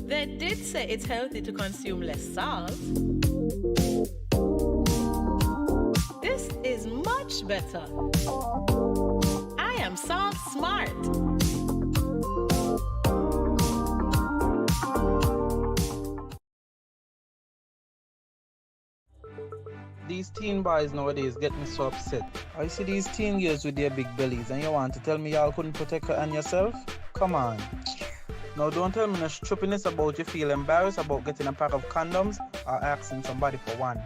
S27: They did say it's healthy to consume less salt. This is much better. I am salt smart.
S28: These teen boys nowadays get me so upset. I see these teen girls with their big bellies and you want to tell me y'all couldn't protect her and yourself? Come on. Now don't tell me no stupidness about you feel embarrassed about getting a pack of condoms or asking somebody for one.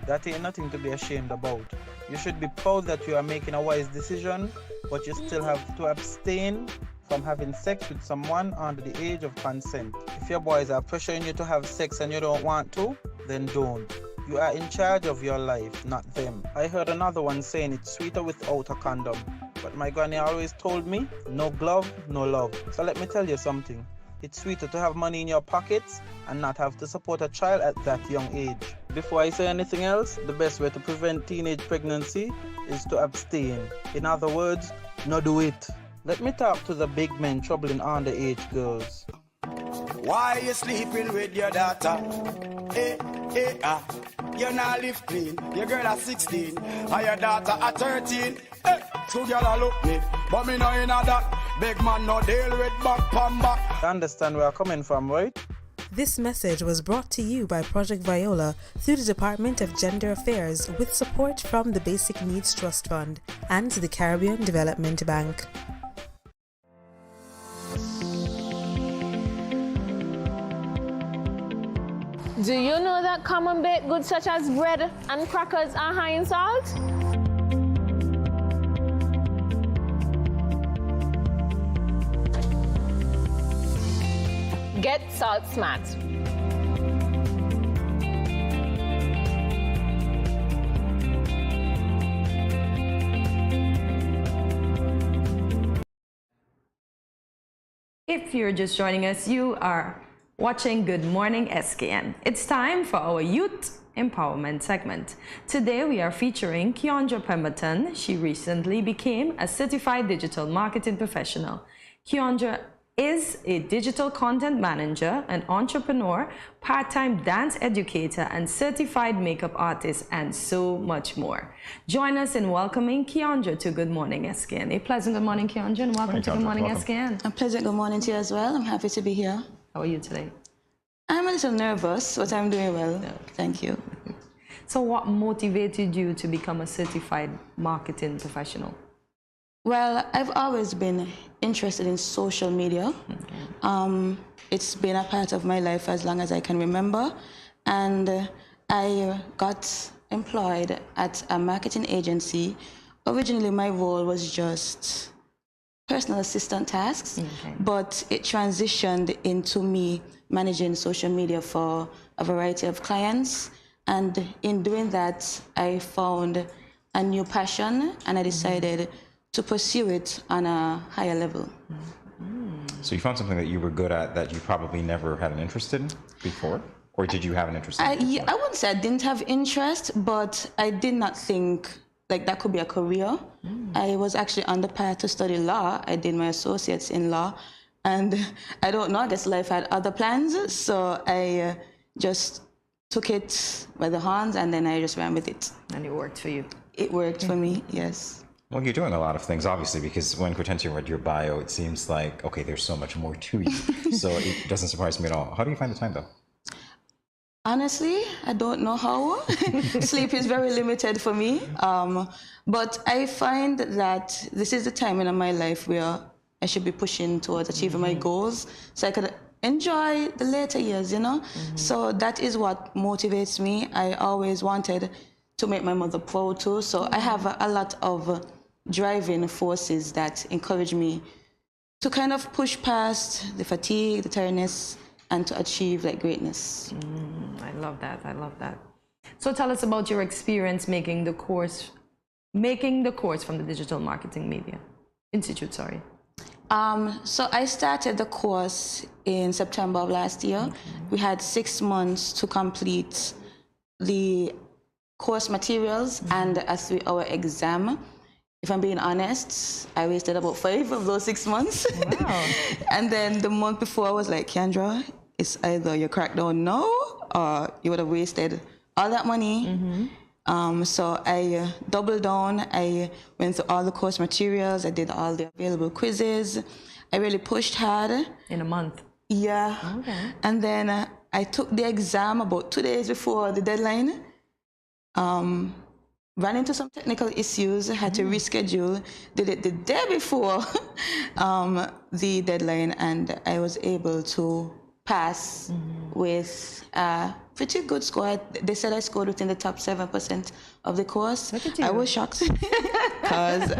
S28: That ain't nothing to be ashamed about. You should be proud that you are making a wise decision, but you still have to abstain from having sex with someone under the age of consent. If your boys are pressuring you to have sex and you don't want to, then don't. You are in charge of your life, not them. I heard another one saying it's sweeter without a condom. But my granny always told me, no glove, no love. So let me tell you something. It's sweeter to have money in your pockets and not have to support a child at that young age. Before I say anything else, the best way to prevent teenage pregnancy is to abstain. In other words, no do it. Let me talk to the big men troubling underage girls.
S7: Why you sleeping with your daughter? You not live clean. Your girl at 16 and your daughter at 13. Two girl look me, but me no in that. Big man no deal with back pan back.
S28: You understand where I'm coming from, right?
S3: This message was brought to you by Project Viola through the Department of Gender Affairs with support from the Basic Needs Trust Fund and the Caribbean Development Bank.
S9: Do you know that common baked goods such as bread and crackers are high in salt? Get salt smart.
S2: If you're just joining us, you are watching Good Morning SKN. It's time for our Youth Empowerment segment. Today we are featuring Keandra Pemberton. She recently became a certified digital marketing professional. Keandra is a digital content manager, an entrepreneur, part-time dance educator, and certified makeup artist, and so much more. Join us in welcoming Keandra to Good Morning SKN. A pleasant good morning, Keandra, and welcome to Good Morning SKN.
S10: A pleasant good morning to you as well. I'm happy to be here.
S2: How are you today?
S10: I'm a little nervous, but I'm doing well. Thank you.
S2: So what motivated you to become a certified marketing professional?
S10: Well, I've always been interested in social media. It's been a part of my life as long as I can remember. And I got employed at a marketing agency. Originally, my role was just personal assistant tasks, but it transitioned into me managing social media for a variety of clients. And in doing that, I found a new passion, and I decided to pursue it on a higher level.
S1: So you found something that you were good at that you probably never had an interest in before? Or did you have an interest in it before?
S10: I wouldn't say I didn't have interest, but I did not think like that could be a career. I was actually on the path to study law. I did my associates in law, and I don't know, I guess life had other plans, so I just took it by the horns, and then I just ran with it.
S2: And it worked for you?
S10: It worked for me, yes.
S1: Well, you're doing a lot of things, obviously, because when Kortensia read your bio, it seems like, okay, there's so much more to you. So it doesn't surprise me at all. How do you find the time, though?
S10: Honestly, I don't know how. Sleep is very limited for me. But I find that this is the time in my life where I should be pushing towards achieving my goals so I could enjoy the later years, you know? So that is what motivates me. I always wanted to make my mother proud too. So I have a lot of driving forces that encourage me to kind of push past the fatigue, the tiredness, and to achieve like greatness.
S2: I love that. I love that. So tell us about your experience making the course from the Digital Marketing Media Institute. Sorry.
S10: So I started the course in September of last year. We had 6 months to complete the course materials and a 3-hour exam. If I'm being honest, I wasted about 5 of those 6 months. Wow. And then the month before I was like, Keandra, it's either you crack down now or you would have wasted all that money. So I doubled down. I went through all the course materials. I did all the available quizzes. I really pushed hard.
S2: In a month?
S10: Yeah.
S2: Okay.
S10: And then I took the exam about 2 days before the deadline. Ran into some technical issues, had to reschedule, did it the day before the deadline, and I was able to pass with a pretty good score. They said I scored within the top 7% of the course. I was shocked because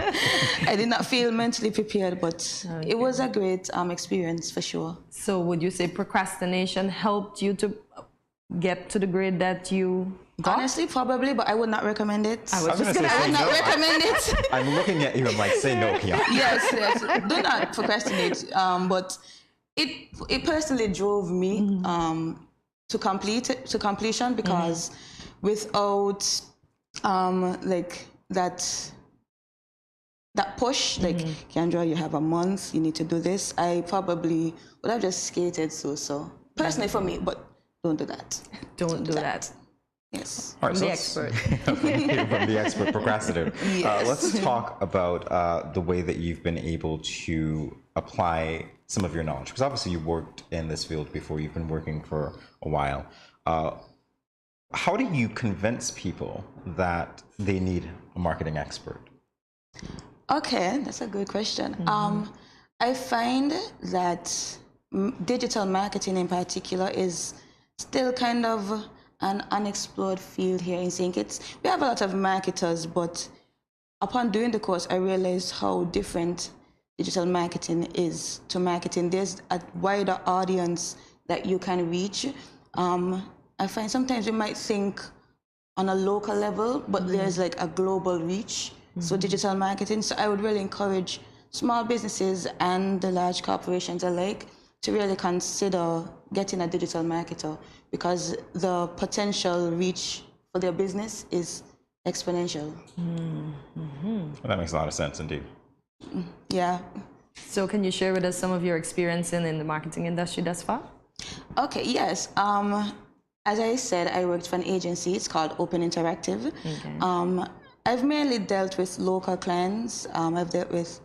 S10: I did not feel mentally prepared, but it was a great experience for sure.
S2: So would you say procrastination helped you to get to the grade that you
S10: Honestly, probably, but I would not recommend it.
S1: I would
S10: not recommend it.
S1: I'm looking at you. I'm like, say no, Keon.
S10: Yes. Do not procrastinate. But it personally drove me to completion because without like that push, like Kendra, you have a month, you need to do this. I probably would have just skated so personally for me, but don't do that.
S2: Don't do that.
S10: Yes.
S1: All right,
S2: From
S1: so
S2: the expert.
S1: from the expert procrastinator.
S10: Yes.
S1: Let's talk about the way that you've been able to apply some of your knowledge, because obviously you worked in this field before. You've been working for a while. How do you convince people that they need a marketing expert?
S10: Okay, that's a good question. I find that digital marketing in particular is still kind of an unexplored field here in St. Kitts. We have a lot of marketers, but upon doing the course, I realized how different digital marketing is to marketing. There's a wider audience that you can reach. I find sometimes we might think on a local level, but there's like a global reach. So digital marketing. So I would really encourage small businesses and the large corporations alike to really consider getting a digital marketer, because the potential reach for their business is exponential.
S1: Well, that makes a lot of sense indeed.
S10: Yeah.
S2: So can you share with us some of your experience in the marketing industry thus far?
S10: Okay, yes. As I said, I worked for an agency. It's called Open Interactive.
S2: Okay.
S10: I've mainly dealt with local clients. I've dealt with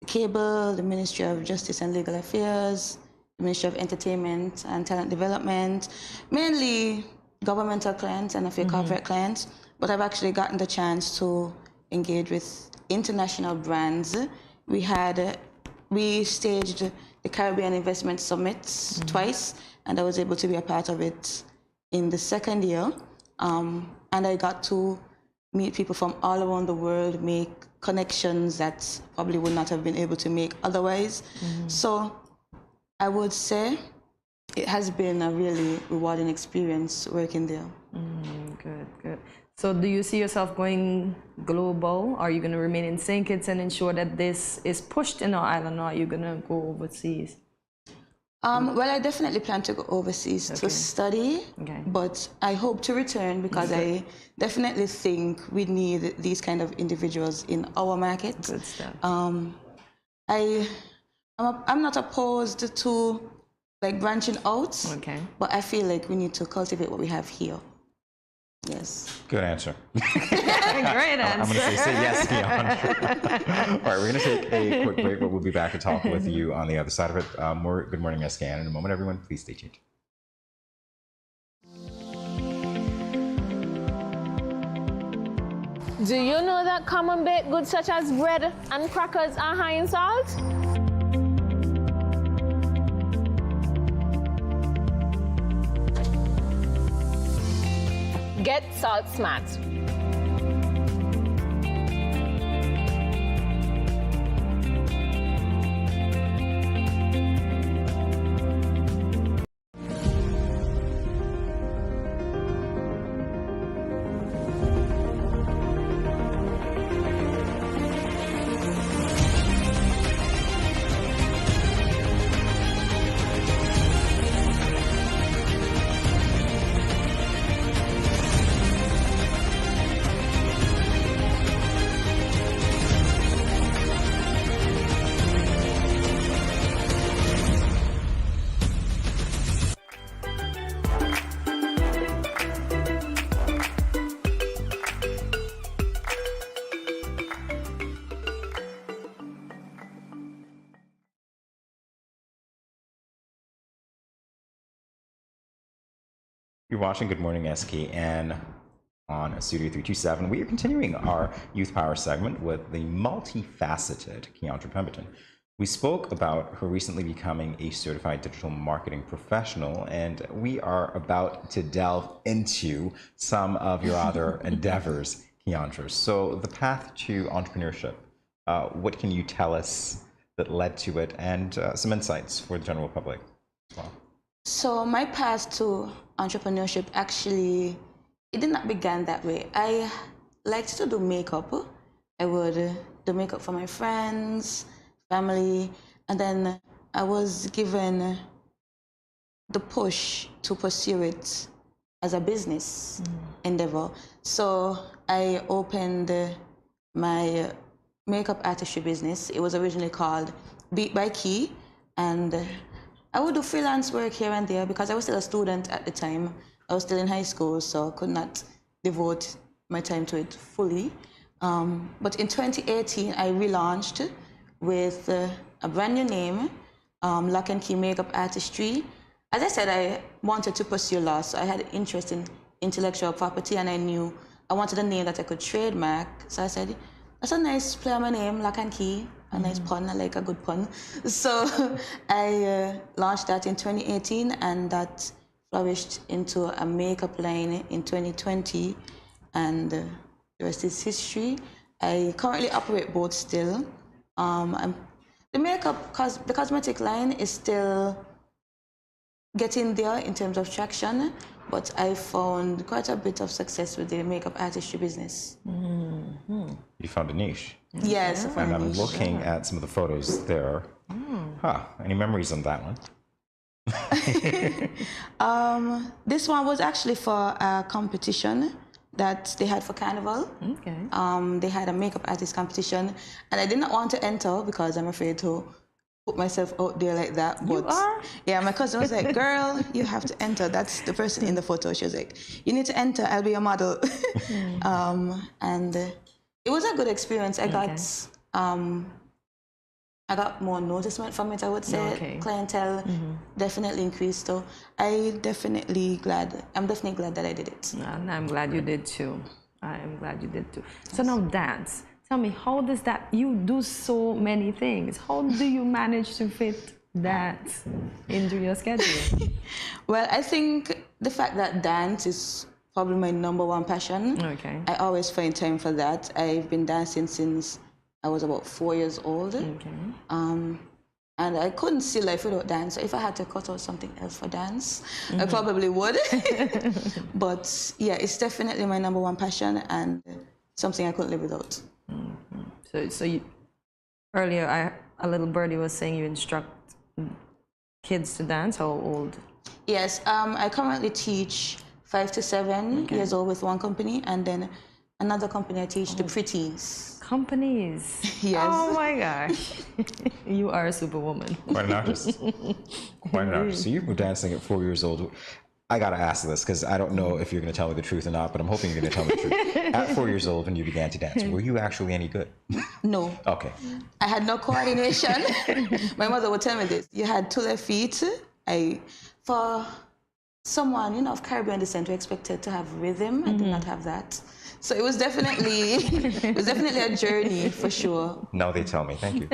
S10: cable, the Ministry of Justice and Legal Affairs, the Ministry of Entertainment and Talent Development, mainly governmental clients and a few corporate clients. But I've actually gotten the chance to engage with international brands. We staged the Caribbean Investment Summit twice, and I was able to be a part of it in the second year. And I got to meet people from all around the world, make connections that probably would not have been able to make otherwise. So I would say it has been a really rewarding experience working there.
S2: Good. So do you see yourself going global? Are you going to remain in St. Kitts and ensure that this is pushed in our island, or are you going to go overseas?
S10: Well, I definitely plan to go overseas to study, but I hope to return because I definitely think we need these kind of individuals in our market.
S2: Good stuff.
S10: I'm not opposed to like branching out, but I feel like we need to cultivate what we have here. Yes.
S1: Good answer.
S2: Great answer.
S1: I'm going to say yes, Keon. All right, we're going to take a quick break, but we'll be back to talk with you on the other side of it. More Good Morning SKN in a moment, everyone. Please stay tuned.
S9: Do you know that common baked goods such as bread and crackers are high in salt? Get Salt Smart.
S1: You're watching Good Morning SKN on Studio 327. We are continuing our Youth Power segment with the multifaceted Keandra Pemberton. We spoke about her recently becoming a certified digital marketing professional, and we are about to delve into some of your other endeavors, Keandra. So the path to entrepreneurship, what can you tell us that led to it, and some insights for the general public as well?
S10: So my path to entrepreneurship actually it did not begin that way. I liked to do makeup. I would do makeup for my friends, family, and then I was given the push to pursue it as a business endeavor. So I opened my makeup artistry business. It was originally called Beat by Key, and I would do freelance work here and there because I was still a student at the time. I was still in high school, so I could not devote my time to it fully. But in 2018, I relaunched with a brand new name, Lock and Key Makeup Artistry. As I said, I wanted to pursue law, so I had interest in intellectual property, and I knew I wanted a name that I could trademark. So I said, that's a nice play on my name, Lock and Key, a nice pun, I like a good pun. So I launched that in 2018, and that flourished into a makeup line in 2020, and the rest is history. I currently operate both still. The makeup, the cosmetic line is still getting there in terms of traction, but I found quite a bit of success with the makeup artistry business.
S1: You found a niche.
S10: Yes, I found
S1: and
S10: a
S1: I'm
S10: niche.
S1: looking at some of the photos there. Any memories on that one?
S10: This one was actually for a competition that they had for Carnival.
S2: Okay.
S10: They had a makeup artist competition, and I did not want to enter because I'm afraid to put myself out there like that. But
S2: You are?
S10: Yeah, my cousin was like, girl, you have to enter. That's the person in the photo. She was like, you need to enter, I'll be your model. And it was a good experience. I got more noticement from it, I would say.
S2: Okay.
S10: Clientele definitely increased. So I'm definitely glad that I did it.
S2: And I'm glad you did too. I am glad you did too. So now dance. Tell me, how does that, you do so many things. How do you manage to fit that into your schedule?
S10: Well, I think the fact that dance is probably my #1 passion.
S2: Okay.
S10: I always find time for that. I've been dancing since I was about 4 years old.
S2: Okay.
S10: And I couldn't see life without dance. So if I had to cut out something else for dance, I probably would. But yeah, it's definitely my #1 passion and something I couldn't live without.
S2: So you, earlier, a little birdie was saying you instruct kids to dance. How old?
S10: Yes, I currently teach 5 to 7 years old with one company, and then another company I teach the preteens.
S2: Companies?
S10: Yes.
S2: Oh my gosh. You are a superwoman.
S1: Quite an artist. Quite an artist. So you were dancing at 4 years old. I gotta ask this because I don't know if you're gonna tell me the truth or not, but I'm hoping you're gonna tell me the truth. At 4 years old, when you began to dance, were you actually any good?
S10: No.
S1: Okay.
S10: I had no coordination. My mother would tell me this. You had 2 left feet. For someone, of Caribbean descent, we expected to have rhythm. I did not have that. So it was definitely a journey for sure.
S1: Now they tell me. Thank you.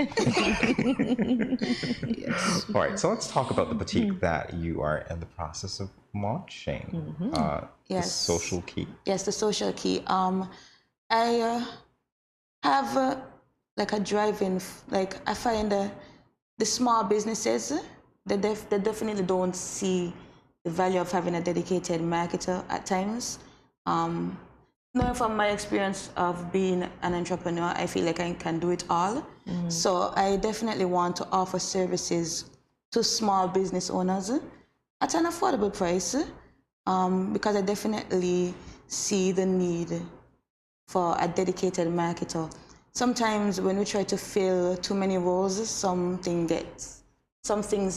S10: Yes.
S1: All right, so let's talk about the boutique that you are in the process of launching.
S10: Yes.
S1: The Social Key.
S10: Yes, the Social Key. I have like a drive-in. Like I find the small businesses, they definitely don't see the value of having a dedicated marketer at times. Knowing from my experience of being an entrepreneur, I feel like I can do it all. So I definitely want to offer services to small business owners at an affordable price because I definitely see the need for a dedicated marketer. Sometimes when we try to fill too many roles, some things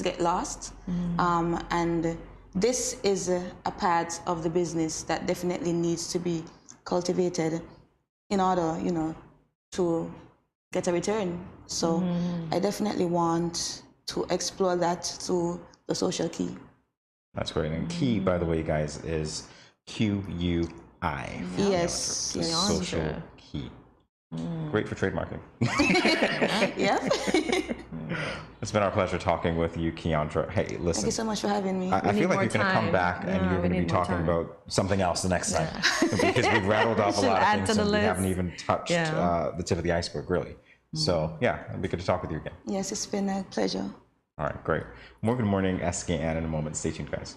S10: get lost. And this is a part of the business that definitely needs to be cultivated in order, to get a return. So I definitely want to explore that through the Social Key.
S1: That's great. And Key, by the way, guys, is QUI.
S10: Yes.
S1: Social Key. Great for trademarking.
S10: Yep.
S1: It's been our pleasure talking with you, Keandra. Hey, listen.
S10: Thank you so much for having me.
S1: I feel like you're going to come back and you're going to be talking about something else the next time. Because we've rattled off a lot of things and we haven't even touched the tip of the iceberg, really. So, yeah, it'd be good to talk with you again.
S10: Yes, it's been a pleasure.
S1: All right, great. More Good Morning SKN in a moment. Stay tuned, guys.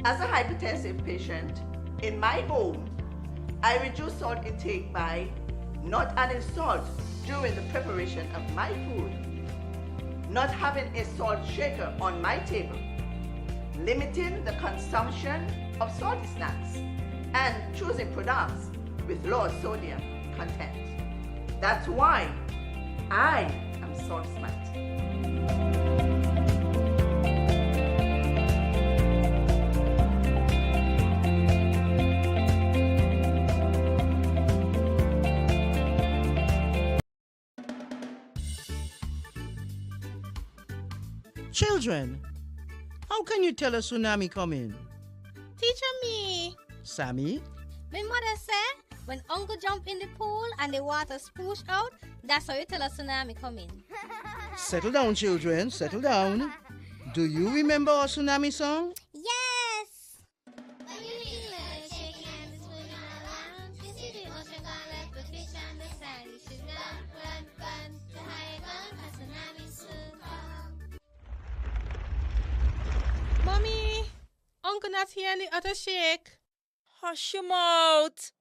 S11: As a hypertensive patient, in my home, I reduce salt intake by not adding salt during the preparation of my food, not having a salt shaker on my table, limiting the consumption of salty snacks, and choosing products with low sodium content. That's why I am salt smart.
S12: Children, how can you tell a tsunami coming?
S13: Teacher me.
S12: Sammy?
S13: My mother said when uncle jump in the pool and the water spoosh out, that's how you tell a tsunami coming.
S12: Settle down, children, settle down. Do you remember our tsunami song?
S13: Yes!
S25: Mommy, Uncle not here and the other shake.
S27: Hush your mouth.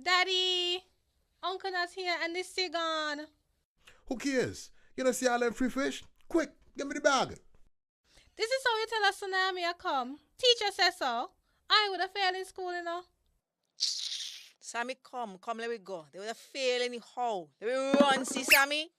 S25: Daddy, Uncle not here and the sea gone.
S14: Who cares? You don't see all them free fish? Quick, give me the bag.
S25: This is how you tell a tsunami a come. Teacher says so. I would have failed in school, you know.
S27: Sammy, come, let me go. They would have failed anyhow. Let me run, see Sammy.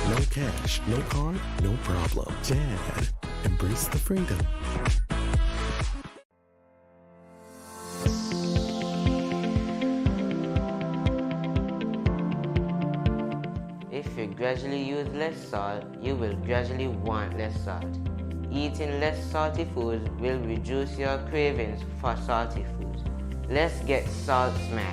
S8: No cash, no card, no problem. Dad, embrace the freedom.
S15: If you gradually use less salt, you will gradually want less salt. Eating less salty foods will reduce your cravings for salty foods. Let's get salt smart.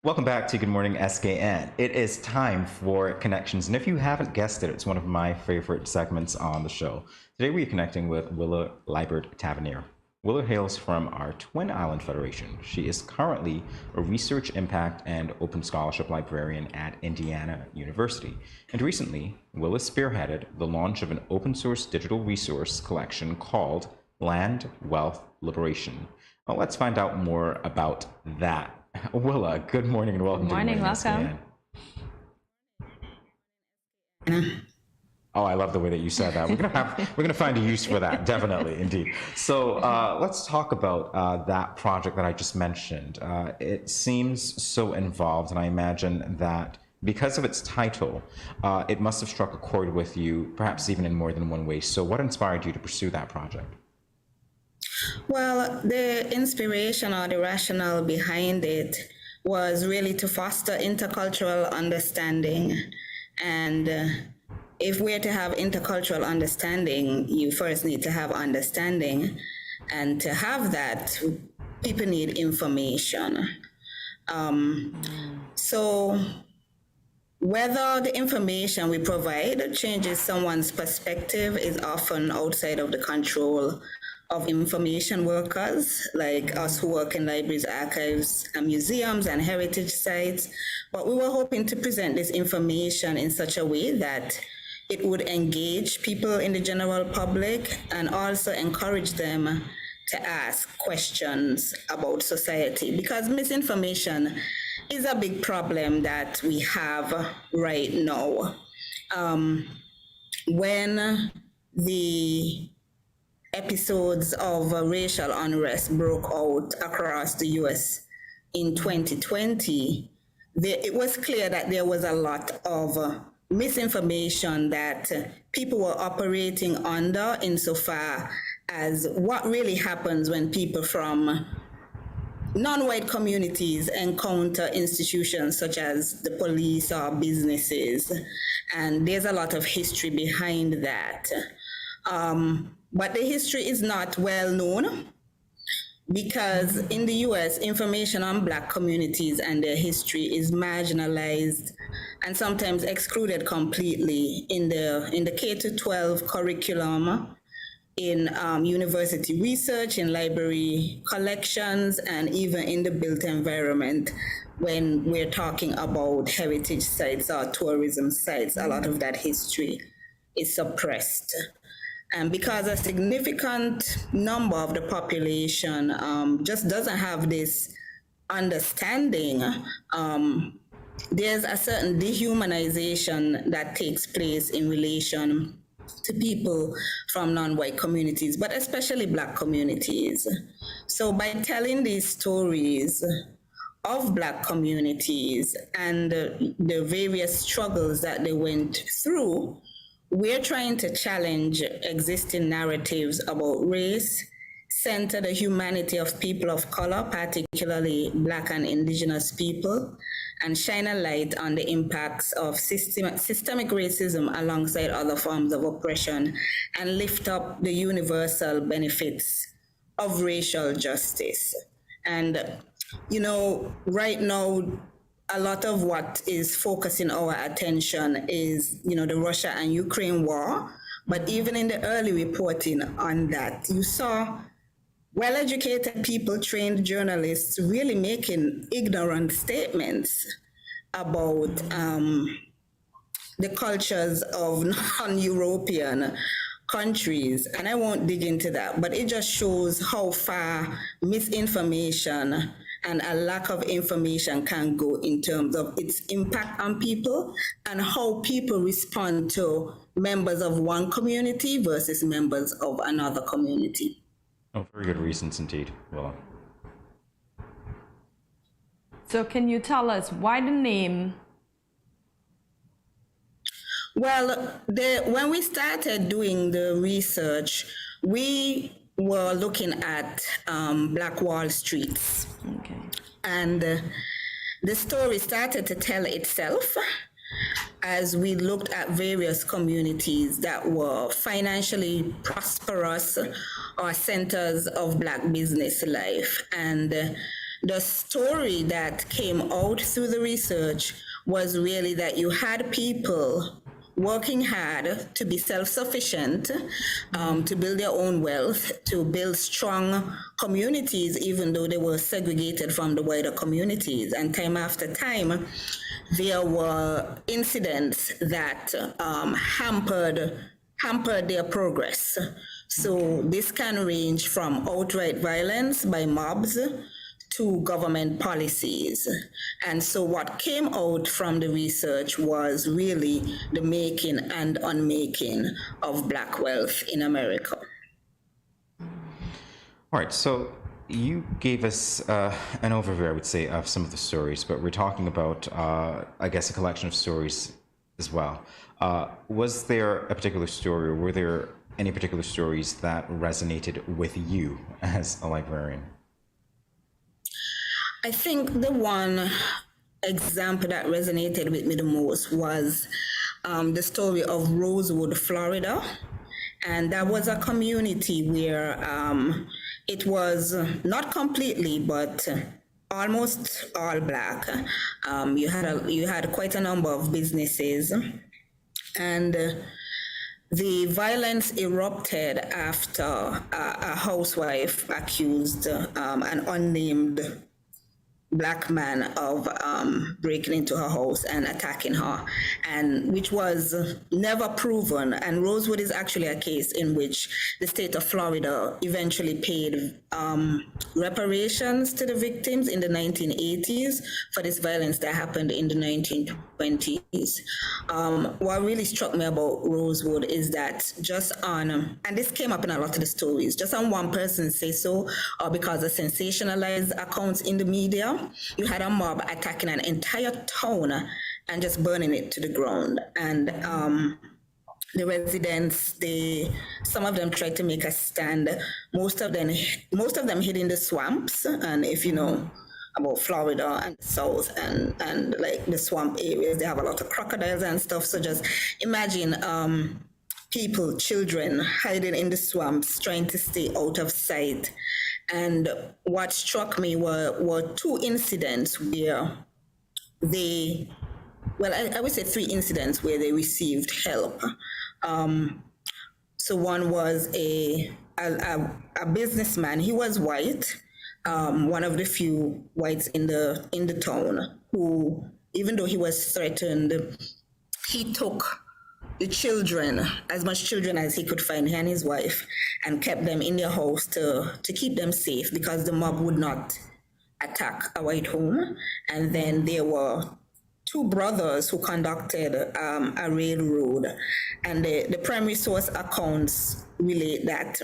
S1: Welcome back to Good Morning SKN. It is time for Connections, and if you haven't guessed it, it's one of my favorite segments on the show. Today we are connecting with Willa Liebert-Tavernier. Willa hails from our Twin Island Federation. She is currently a research impact and open scholarship librarian at Indiana University. And recently, Willa spearheaded the launch of an open source digital resource collection called Land, Wealth, Liberation. Well, let's find out more about that. Willa, good morning and welcome.
S2: Good morning,
S1: to
S2: welcome.
S1: Oh, I love the way that you said that. We're gonna find a use for that, definitely, indeed. So let's talk about that project that I just mentioned. It seems so involved, and I imagine that because of its title, it must have struck a chord with you, perhaps even in more than one way. So what inspired you to pursue that project?
S10: Well, the inspiration or the rationale behind it was really to foster intercultural understanding. And if we're to have intercultural understanding, you first need to have understanding. And to have that, people need information. So whether the information we provide changes someone's perspective is often outside of the control of information workers like us who work in libraries, archives, and museums and heritage sites. But we were hoping to present this information in such a way that it would engage people in the general public and also encourage them to ask questions about society, because misinformation is a big problem that we have right now. When the episodes of racial unrest broke out across the US in 2020, it was clear that there was a lot of misinformation that people were operating under insofar as what really happens when people from non-white communities encounter institutions such as the police or businesses. And there's a lot of history behind that. But the history is not well known because in the US, information on Black communities and their history is marginalized and sometimes excluded completely in the K-12 curriculum, in university research, in library collections, and even in the built environment. When we're talking about heritage sites or tourism sites, a lot of that history is suppressed. And because a significant number of the population just doesn't have this understanding, there's a certain dehumanization that takes place in relation to people from non-white communities, but especially Black communities. So by telling these stories of Black communities and the various struggles that they went through, we're trying to challenge existing narratives about race, center the humanity of people of color, particularly Black and Indigenous people, and shine a light on the impacts of systemic racism alongside other forms of oppression, and lift up the universal benefits of racial justice. And, you know, right now, a lot of what is focusing our attention is, you know, the Russia and Ukraine war. But even in the early reporting on that, you saw well-educated people, trained journalists really making ignorant statements about the cultures of non-European countries. And I won't dig into that, but it just shows how far misinformation and a lack of information can go in terms of its impact on people and how people respond to members of one community versus members of another community.
S1: Oh, very good reasons indeed, Willa.
S2: So can you tell us why the name?
S10: Well, when we started doing the research, we were looking at Black Wall Streets.
S2: Okay.
S10: And the story started to tell itself as we looked at various communities that were financially prosperous or centers of Black business life. And the story that came out through the research was really that you had people working hard to be self-sufficient, to build their own wealth, to build strong communities, even though they were segregated from the wider communities. And time after time, there were incidents that hampered their progress. So this can range from outright violence by mobs to government policies. And so what came out from the research was really the making and unmaking of Black wealth in America.
S1: All right, so you gave us an overview, I would say, of some of the stories, but we're talking about, I guess, a collection of stories as well. Was there a particular story, or were there any particular stories that resonated with you as a librarian?
S16: I think the one example that resonated with me the most was the story of Rosewood, Florida. And that was a community where it was not completely, but almost all Black. You had quite a number of businesses, and the violence erupted after a housewife accused an unnamed Black man of breaking into her house and attacking her, and which was never proven. And Rosewood is actually a case in which the state of Florida eventually paid reparations to the victims in the 1980s for this violence that happened in the 1920s. What really struck me about Rosewood is that just on, and this came up in a lot of the stories, just on one person say so, or because of sensationalized accounts in the media, you had a mob attacking an entire town and just burning it to the ground. And the residents, some of them tried to make a stand. Most of them hid in the swamps. And if you know about Florida and the South and like the swamp areas, they have a lot of crocodiles and stuff. So just imagine people, children hiding in the swamps, trying to stay out of sight. And what struck me were two incidents where I would say three incidents where they received help. So one was a businessman. He was white, one of the few whites in the town, who, even though he was threatened, he took the children, as much children as he could find, he and his wife, and kept them in their house to keep them safe because the mob would not attack a white home. And then there were two brothers who conducted a railroad, and the primary source accounts relate that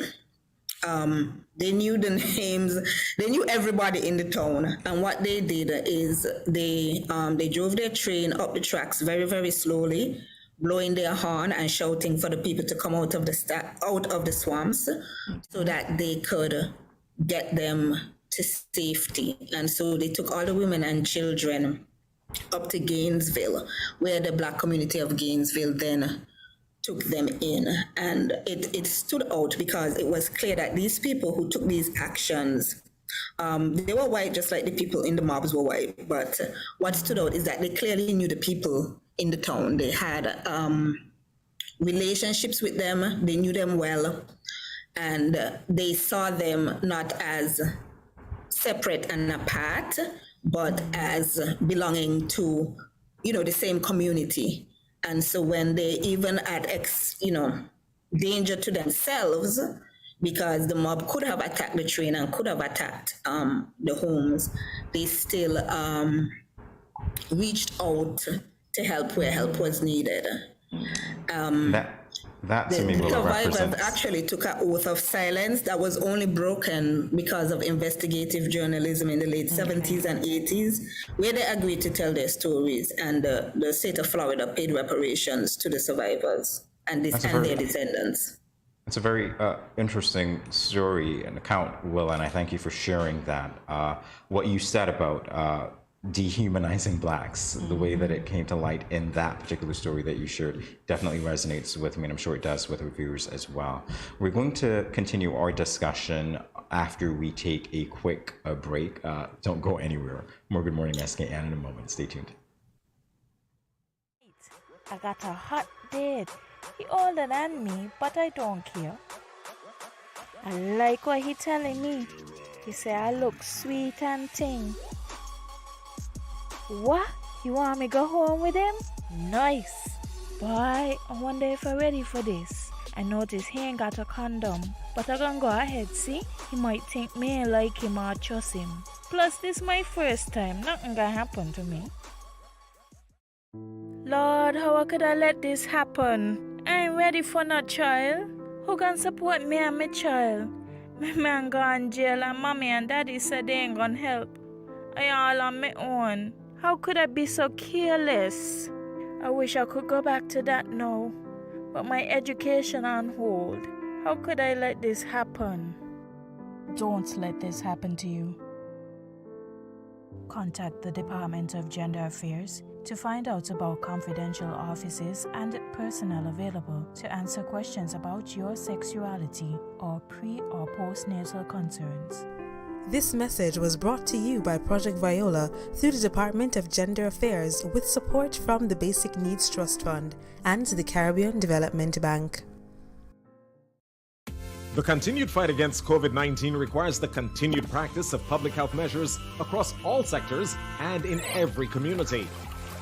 S16: they knew the names, they knew everybody in the town, and what they did is they drove their train up the tracks very, very slowly, blowing their horn and shouting for the people to come out of the swamps so that they could get them to safety. And so they took all the women and children up to Gainesville, where the Black community of Gainesville then took them in. And it stood out because it was clear that these people who took these actions, they were white just like the people in the mobs were white. But what stood out is that they clearly knew the people in the town. They had relationships with them, they knew them well, and they saw them not as separate and apart, but as belonging to, the same community. And so when they even at danger to themselves, because the mob could have attacked the train and could have attacked the homes, they still reached out to help where help was needed.
S1: That to me
S16: the
S1: will
S16: survivors
S1: represent.
S16: actually took an oath of silence that was only broken because of investigative journalism in the late 70s and 80s, where they agreed to tell their stories, and the state of Florida paid reparations to the survivors and their descendants.
S1: It's a very interesting story and account, Will, and I thank you for sharing that. What you said about dehumanizing Blacks, the way that it came to light in that particular story that you shared, definitely resonates with me, and I'm sure it does with our viewers as well. We're going to continue our discussion after we take a quick break. Don't go anywhere. More Good Morning SKN in a moment. Stay tuned.
S17: I got a hot date. He older than me, but I don't care. I like what he telling me. He say I look sweet and ting. What? You want me go home with him? Nice. Boy, I wonder if I'm ready for this. I notice he ain't got a condom, but I gonna go ahead, see? He might think me ain't like him or trust him. Plus, this my first time. Nothing gonna happen to me. Lord, how could I let this happen? I ain't ready for no child. Who can support me and my child? My man gone jail and mommy and daddy said they ain't gonna help. I all on my own. How could I be so careless? I wish I could go back to that now. But my education on hold. How could I let this happen? Don't let this happen to you. Contact the Department of Gender Affairs to find out about confidential offices and personnel available to answer questions about your sexuality or pre- or postnatal concerns.
S3: This message was brought to you by Project Viola through the Department of Gender Affairs with support from the Basic Needs Trust Fund and the Caribbean Development Bank.
S4: The continued fight against COVID-19 requires the continued practice of public health measures across all sectors and in every community.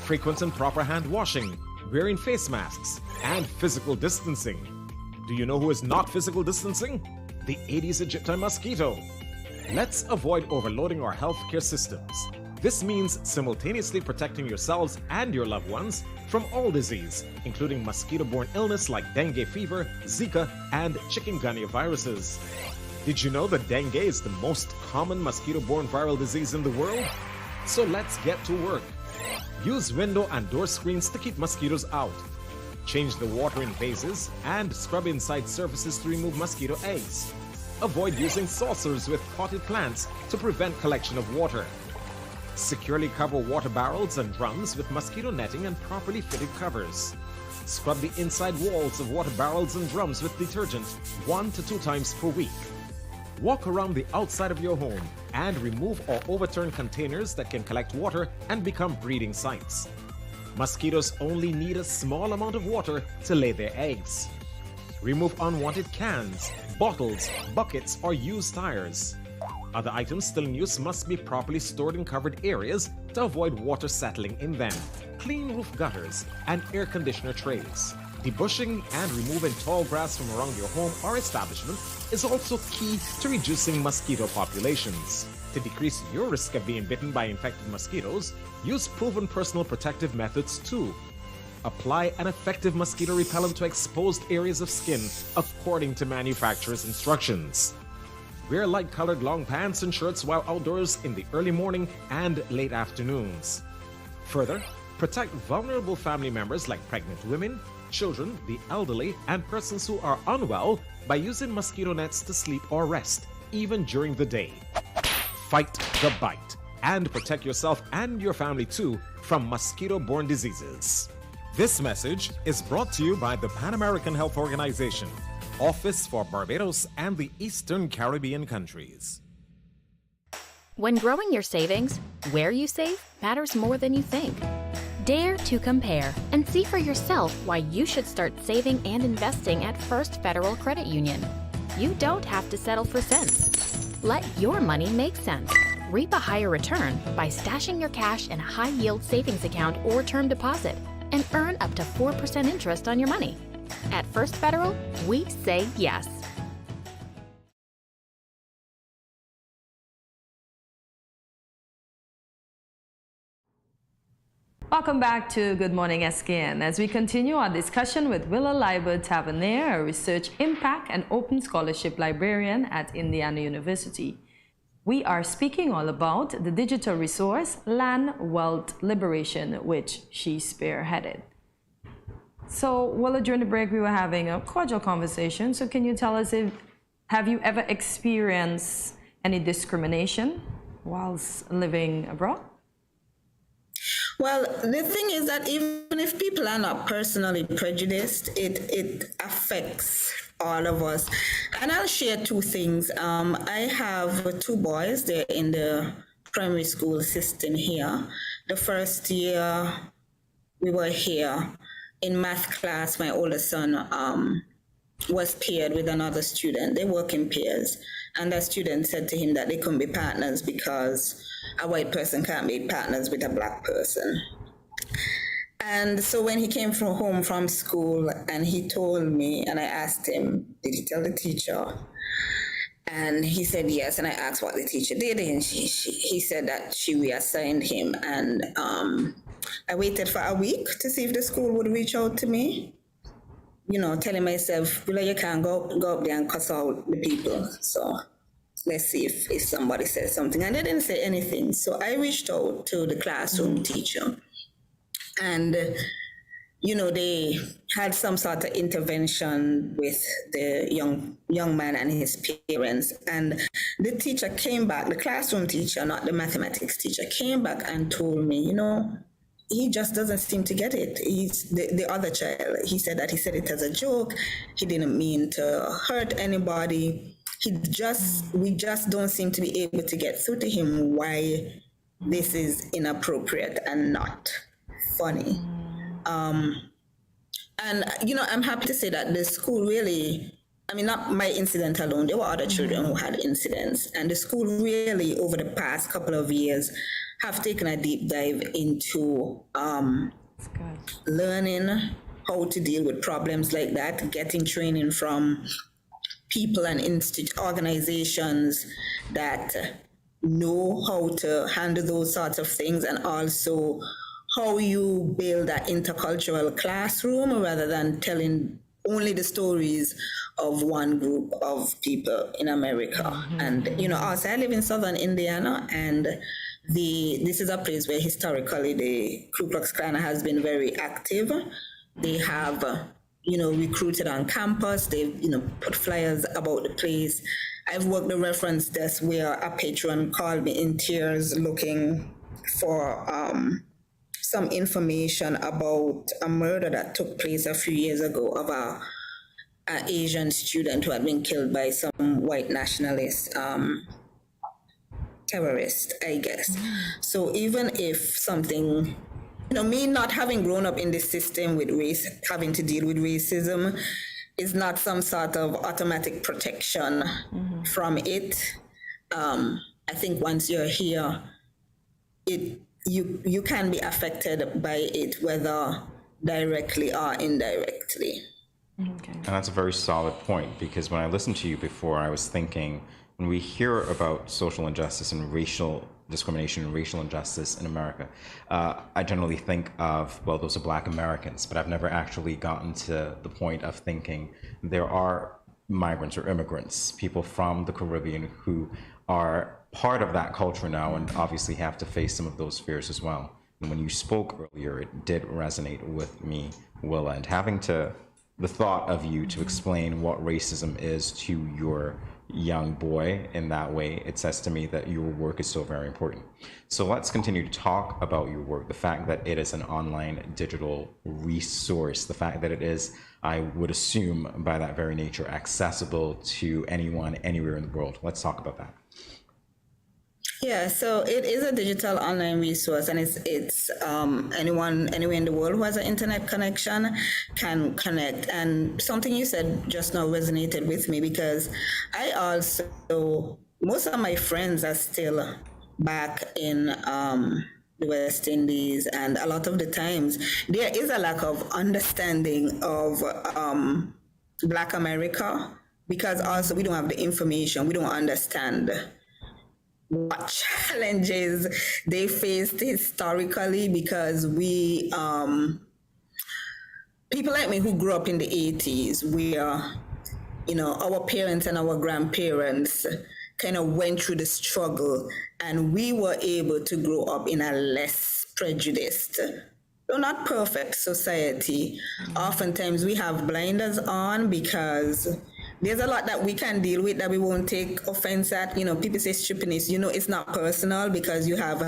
S4: Frequent and proper hand washing, wearing face masks, and physical distancing. Do you know who is not physical distancing? The Aedes aegypti mosquito. Let's avoid overloading our healthcare systems. This means simultaneously protecting yourselves and your loved ones from all disease, including mosquito-borne illness like dengue fever, Zika, and chikungunya viruses. Did you know that dengue is the most common mosquito-borne viral disease in the world? So let's get to work. Use window and door screens to keep mosquitoes out. Change the water in vases and scrub inside surfaces to remove mosquito eggs. Avoid using saucers with potted plants to prevent collection of water. Securely cover water barrels and drums with mosquito netting and properly fitted covers. Scrub the inside walls of water barrels and drums with detergent 1 to 2 times per week. Walk around the outside of your home and remove or overturn containers that can collect water and become breeding sites. Mosquitoes only need a small amount of water to lay their eggs. Remove unwanted cans, bottles, buckets, or used tires. Other items still in use must be properly stored in covered areas to avoid water settling in them. Clean roof gutters and air conditioner trays. Debushing and removing tall grass from around your home or establishment is also key to reducing mosquito populations. To decrease your risk of being bitten by infected mosquitoes, use proven personal protective methods too. Apply an effective mosquito repellent to exposed areas of skin according to manufacturer's instructions. Wear light-colored long pants and shirts while outdoors in the early morning and late afternoons. Further, protect vulnerable family members like pregnant women, children, the elderly, and persons who are unwell by using mosquito nets to sleep or rest, even during the day. Fight the bite and protect yourself and your family too from mosquito-borne diseases. This message is brought to you by the Pan American Health Organization, Office for Barbados and the Eastern Caribbean countries.
S5: When growing your savings, where you save matters more than you think. Dare to compare and see for yourself why you should start saving and investing at First Federal Credit Union. You don't have to settle for cents. Let your money make sense. Reap a higher return by stashing your cash in a high-yield savings account or term deposit and earn up to 4% interest on your money. At First Federal, we say yes.
S2: Welcome back to Good Morning SKN as we continue our discussion with Willa Liebert-Tavernier, a research impact and open scholarship librarian at Indiana University. We are speaking all about the digital resource Land Wealth Liberation, which she spearheaded. So, Willa, during the break, we were having a cordial conversation. So, can you tell us have you ever experienced any discrimination whilst living abroad?
S16: Well, the thing is that even if people are not personally prejudiced, it affects all of us. And I'll share 2 things. I have 2 boys. They're in the primary school system here. The first year we were here, in math class, my oldest son was paired with another student. They work in pairs. And that student said to him that they couldn't be partners because a white person can't be partners with a black person. And so when he came from home from school and he told me, and I asked him, did he tell the teacher? And he said yes, and I asked what the teacher did, and he said that she reassigned him. And I waited for a week to see if the school would reach out to me. telling myself, well, you can't go up there and cuss out the people. So let's see if somebody says something. And they didn't say anything. So I reached out to the classroom teacher. And, they had some sort of intervention with the young man and his parents. And the teacher came back, the classroom teacher, not the mathematics teacher, came back and told me, he just doesn't seem to get it. He's the other child. He said it as a joke. He didn't mean to hurt anybody. We just don't seem to be able to get through to him why this is inappropriate and not funny. And I'm happy to say that the school really, not my incident alone, there were other children who had incidents, and the school really, over the past couple of years, have taken a deep dive into learning how to deal with problems like that, getting training from people and organizations that know how to handle those sorts of things, and also how you build an intercultural classroom rather than telling only the stories of one group of people in America. And, also I live in southern Indiana, and this is a place where historically the Ku Klux Klan has been very active. They have, recruited on campus. They've, put flyers about the place. I've worked the reference desk where a patron called me in tears looking for some information about a murder that took place a few years ago of an Asian student who had been killed by some white nationalist terrorist, I guess. So even if something, me not having grown up in this system with race, having to deal with racism, is not some sort of automatic protection from it. I think once you're here, you can be affected by it, whether directly or indirectly.
S1: Okay. And that's a very solid point, because when I listened to you before, I was thinking, when we hear about social injustice and racial discrimination and racial injustice in America, I generally think of, well, those are Black Americans, but I've never actually gotten to the point of thinking there are migrants or immigrants, people from the Caribbean who are part of that culture now and obviously have to face some of those fears as well. And when you spoke earlier, it did resonate with me, Willa, and having the thought of you to explain what racism is to your young boy in that way, it says to me that your work is so very important. So let's continue to talk about your work, the fact that it is an online digital resource, the fact that it is, I would assume by that very nature, accessible to anyone, anywhere in the world. Let's talk about that.
S16: Yeah, so it is a digital online resource, and it's anyone anywhere in the world who has an internet connection can connect. And something you said just now resonated with me, because I also, most of my friends are still back in the West Indies, and a lot of the times there is a lack of understanding of Black America, because also we don't have the information, we don't understand what challenges they faced historically, because we, people like me who grew up in the 80s, where, our parents and our grandparents kind of went through the struggle, and we were able to grow up in a less prejudiced, though not perfect society. Oftentimes we have blinders on because there's a lot that we can deal with that we won't take offense at. People say stupidness, it's not personal because you have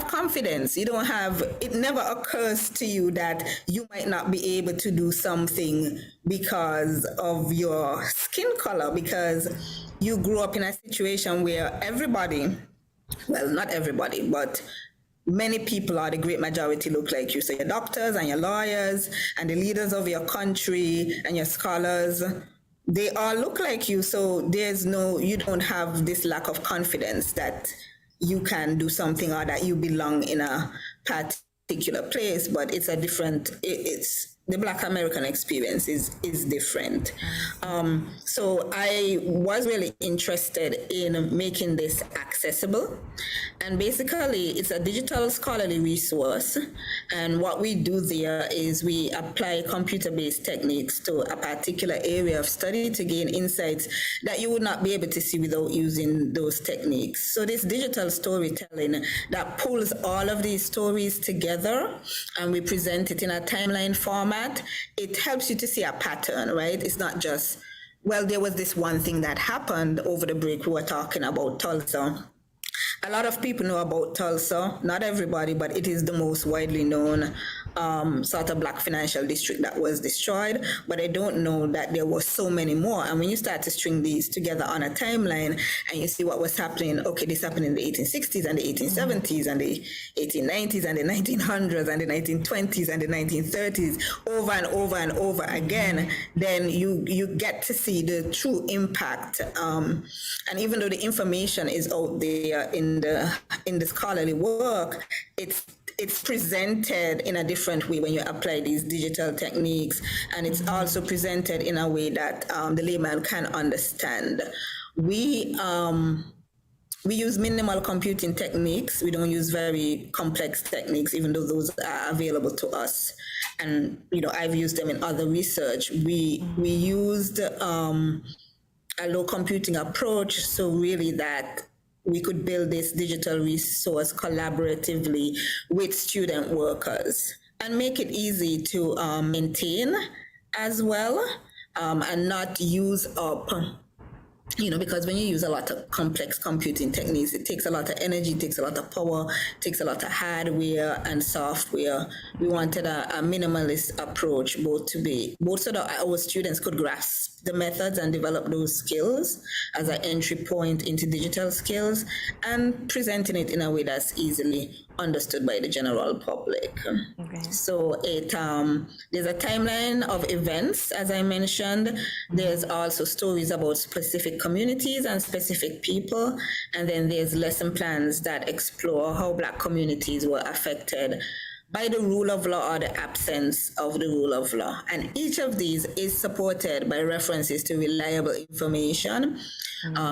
S16: confidence. You don't have, it never occurs to you that you might not be able to do something because of your skin color, because you grew up in a situation where everybody, well, not everybody, but many people, are the great majority, look like you. So your doctors and your lawyers and the leaders of your country and your scholars, they all look like you. So you don't have this lack of confidence that you can do something or that you belong in a particular place, but it's a different, it's the Black American experience is different. So I was really interested in making this accessible. And basically, it's a digital scholarly resource. And what we do there is we apply computer-based techniques to a particular area of study to gain insights that you would not be able to see without using those techniques. So this digital storytelling that pulls all of these stories together, and we present it in a timeline format, it helps you to see a pattern, right? It's not just, well, there was this one thing that happened over the break. We were talking about Tulsa. A lot of people know about Tulsa, not everybody, but it is the most widely known sort of Black financial district that was destroyed, but I don't know that there were so many more. And when you start to string these together on a timeline and you see what was happening, okay, this happened in the 1860s and the 1870s and the 1890s and the 1900s and the 1920s and the 1930s, over and over and over again, then you get to see the true impact. And even though the information is out there in the scholarly work, it's presented in a different way when you apply these digital techniques, and it's also presented in a way that the layman can understand. We use minimal computing techniques. We don't use very complex techniques, even though those are available to us. And I've used them in other research. We used a low computing approach, so really that we could build this digital resource collaboratively with student workers and make it easy to maintain as well, and not use up, because when you use a lot of complex computing techniques, it takes a lot of energy, it takes a lot of power, it takes a lot of hardware and software. We wanted a minimalist approach, both so that our students could grasp the methods and develop those skills as an entry point into digital skills, and presenting it in a way that's easily understood by the general public. Okay. So there's a timeline of events, as I mentioned. There's also stories about specific communities and specific people, and then there's lesson plans that explore how Black communities were affected by the rule of law or the absence of the rule of law. And each of these is supported by references to reliable information,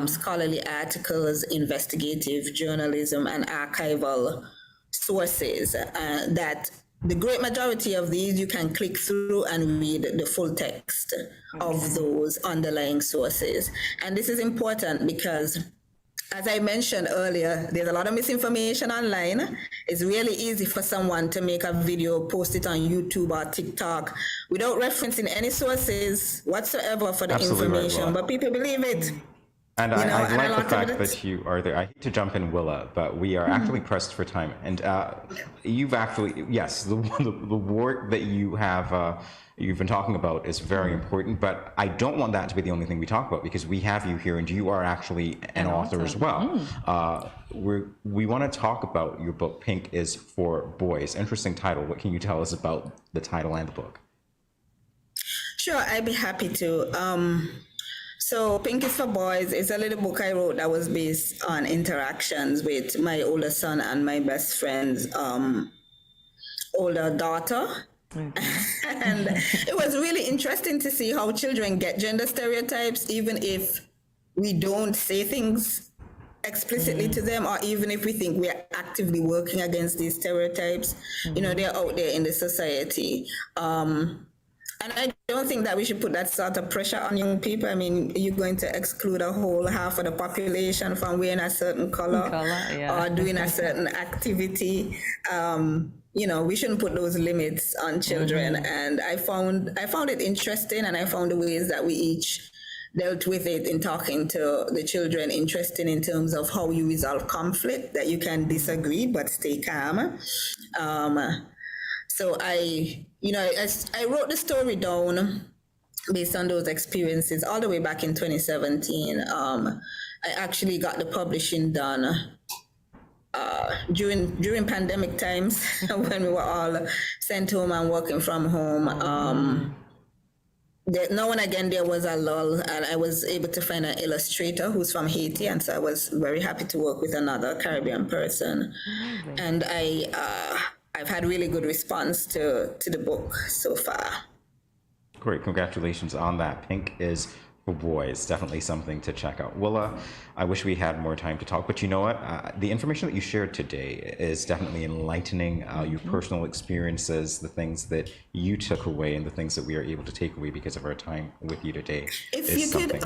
S16: scholarly articles, investigative journalism, and archival sources that the great majority of these you can click through and read the full text of those underlying sources. And this is important because, as I mentioned earlier, there's a lot of misinformation online. It's really easy for someone to make a video, post it on YouTube or TikTok without referencing any sources whatsoever for the information, but people believe it.
S1: And I like the fact that you are there. I hate to jump in, Willa, but we are actually pressed for time. And you've actually, yes, the work that you have, you've been talking about is very important, but I don't want that to be the only thing we talk about, because we have you here and you are actually an author as well. We want to talk about your book, Pink is for Boys. Interesting title. What can you tell us about the title and the book?
S16: Sure, I'd be happy to. So Pink is for Boys is a little book I wrote that was based on interactions with my older son and my best friend's older daughter. And it was really interesting to see how children get gender stereotypes, even if we don't say things explicitly to them, or even if we think we're actively working against these stereotypes. They're out there in the society. And I don't think that we should put that sort of pressure on young people. I mean, you're going to exclude a whole half of the population from wearing a certain color or doing a certain activity. We shouldn't put those limits on children. And I found it interesting, and I found the ways that we each dealt with it in talking to the children interesting in terms of how you resolve conflict, that you can disagree but stay calm. So I wrote the story down based on those experiences all the way back in 2017. I actually got the publishing done during pandemic times when we were all sent home and working from home. Now and again there was a lull, and I was able to find an illustrator who's from Haiti, and so I was very happy to work with another Caribbean person. And I I've had really good response to the book so far.
S1: Great, congratulations on that. Pink is for boys, definitely something to check out. Willa, I wish we had more time to talk, but you know what? The information that you shared today is definitely enlightening. Your personal experiences, the things that you took away, and the things that we are able to take away because of our time with you today.
S16: If you could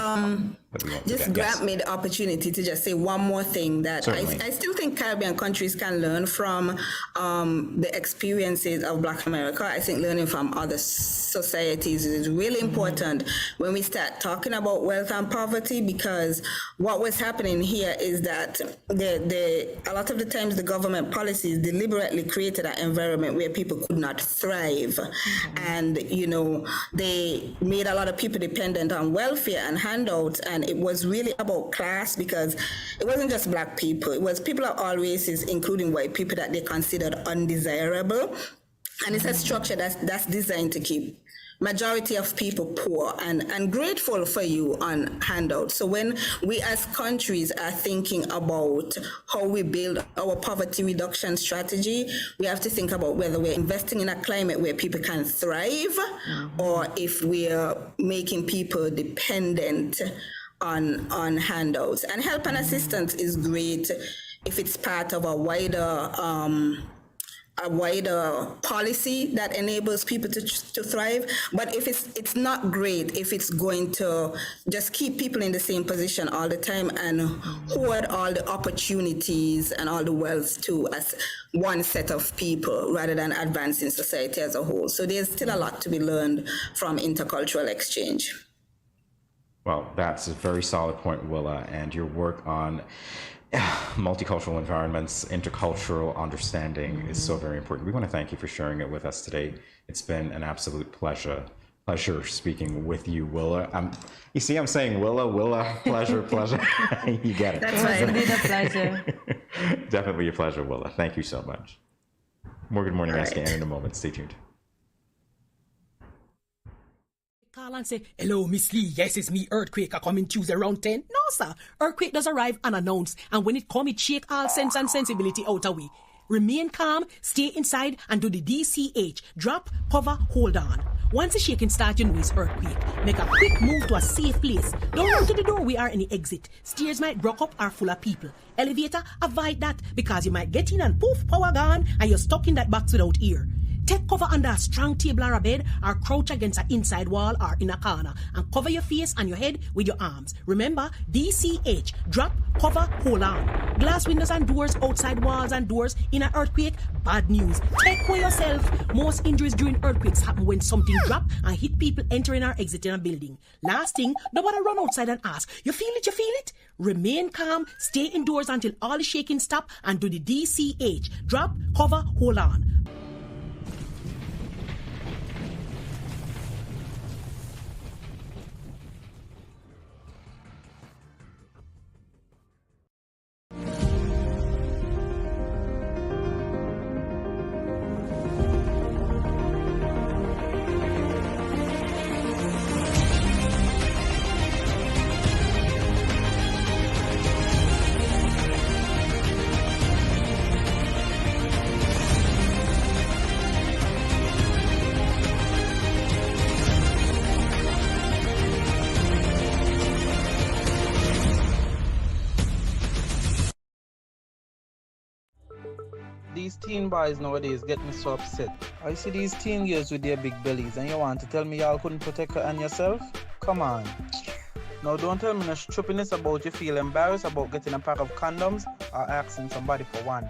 S16: just grant me the opportunity to just say one more thing that I still think Caribbean countries can learn from the experiences of Black America. I think learning from other societies is really important when we start talking about wealth and poverty, because what was happening here is that a lot of the times the government policies deliberately created an environment where people could not thrive. And, you know, they made a lot of people dependent on welfare and handouts. And it was really about class, because it wasn't just Black people. It was people of all races, including white people, that they considered undesirable. And it's a structure that's designed to keep majority of people poor and grateful for you on handouts. So when we as countries are thinking about how we build our poverty reduction strategy, we have to think about whether we're investing in a climate where people can thrive, or if we're making people dependent on handouts. And help and assistance is great if it's part of a wider policy that enables people to thrive. But if it's not great, if it's going to just keep people in the same position all the time and hoard all the opportunities and all the wealth to as one set of people rather than advancing society as a whole. So there's still a lot to be learned from intercultural exchange.
S1: Well, that's a very solid point, Willa, and your work on multicultural environments, intercultural understanding is so very important. We want to thank you for sharing it with us today. It's been an absolute pleasure speaking with you, Willa. You see, I'm saying Willa, pleasure. You get it.
S2: That's right. Indeed a pleasure.
S1: Definitely a pleasure, Willa. Thank you so much. More Good Morning SKN in a moment. Stay tuned.
S25: Call and say, hello, Miss Lee. Yes, it's me, Earthquake. I coming Tuesday around 10. No, sir. Earthquake does arrive unannounced. And when it come, it shake all sense and sensibility out of we. Remain calm, stay inside, and do the DCH. Drop, cover, hold on. Once the shaking starts, you know it's earthquake. Make a quick move to a safe place. Don't run to the door, we are in the exit. Stairs might block up or full of people. Elevator, avoid that, because you might get in and poof, power gone, and you're stuck in that box without ear. Take cover under a strong table or a bed, or crouch against an inside wall or in a corner, and cover your face and your head with your arms. Remember, DCH, drop, cover, hold on. Glass windows and doors, outside walls and doors in an earthquake, bad news. Take care of yourself. Most injuries during earthquakes happen when something drop and hit people entering or exiting a building. Last thing, nobody run outside and ask, you feel it, you feel it? Remain calm, stay indoors until all the shaking stop, and do the DCH, drop, cover, hold on.
S28: These teen boys nowadays get me so upset. I see these teen girls with their big bellies, and you want to tell me y'all couldn't protect her and yourself? Come on. Now don't tell me no stupidness about you feel embarrassed about getting a pack of condoms or asking somebody for one.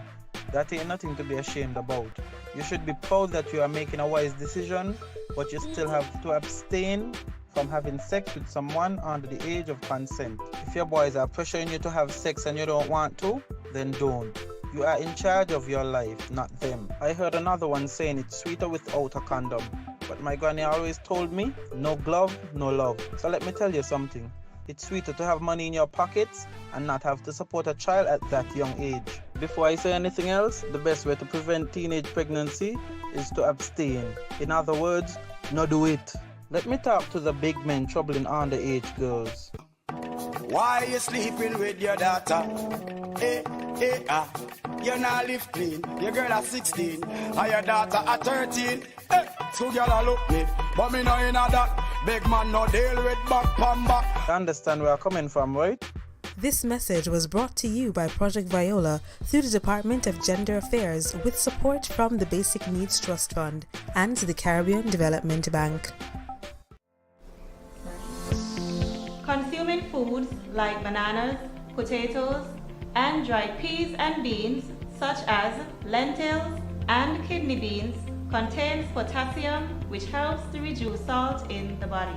S28: That ain't nothing to be ashamed about. You should be proud that you are making a wise decision, but you still have to abstain from having sex with someone under the age of consent. If your boys are pressuring you to have sex and you don't want to, then don't. You are in charge of your life, not them. I heard another one saying it's sweeter without a condom. But my granny always told me, no glove, no love. So let me tell you something. It's sweeter to have money in your pockets and not have to support a child at that young age. Before I say anything else, the best way to prevent teenage pregnancy is to abstain. In other words, no do it. Let me talk to the big men troubling underage girls.
S7: Why you sleeping with your daughter? you're not live clean. Your girl at 16, and your daughter at 13. Hey, two girl a look me, but me no in a that. Big man no deal with back pan back.
S28: You understand where I'm coming from, right?
S3: This message was brought to you by Project Viola through the Department of Gender Affairs with support from the Basic Needs Trust Fund and the Caribbean Development Bank.
S6: Consuming foods like bananas, potatoes, and dried peas and beans such as lentils and kidney beans contains potassium, which helps to reduce salt in the body.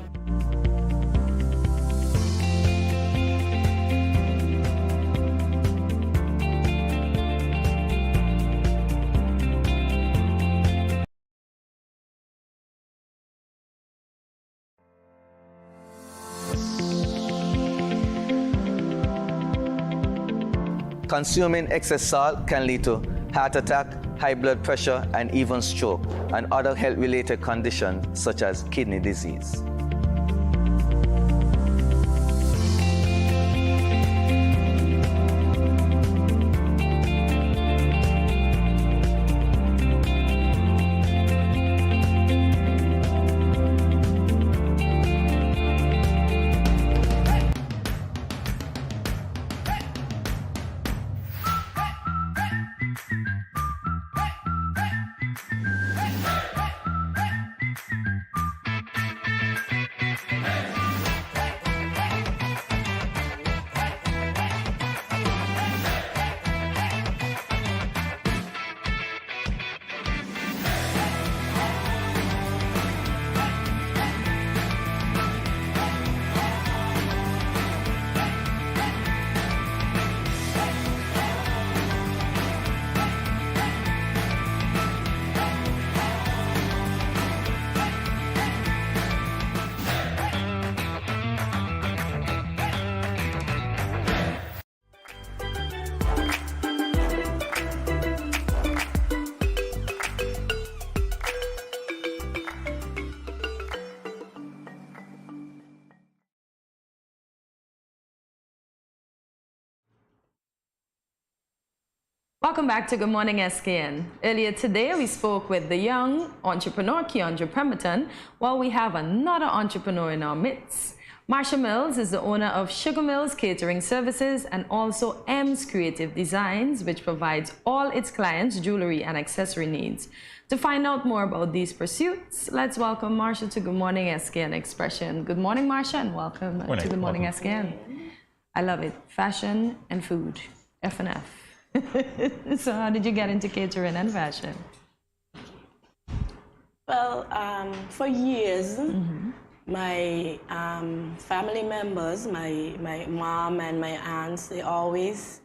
S18: Consuming excess salt can lead to heart attack, high blood pressure, and even stroke, and other health-related conditions such as kidney disease.
S2: Welcome back to Good Morning SKN. Earlier today, we spoke with the young entrepreneur, Keandra Pemberton, while we have another entrepreneur in our midst. Marsha Mills is the owner of Sugar Mills Catering Services and also M's Creative Designs, which provides all its clients' jewelry and accessory needs. To find out more about these pursuits, let's welcome Marsha to Good Morning SKN Expression. Good morning, Marsha, and welcome to Good Morning SKN. I love it. Fashion and food. F&F. So how did you get into catering and fashion?
S19: Well, for years, my family members, my mom and my aunts, they always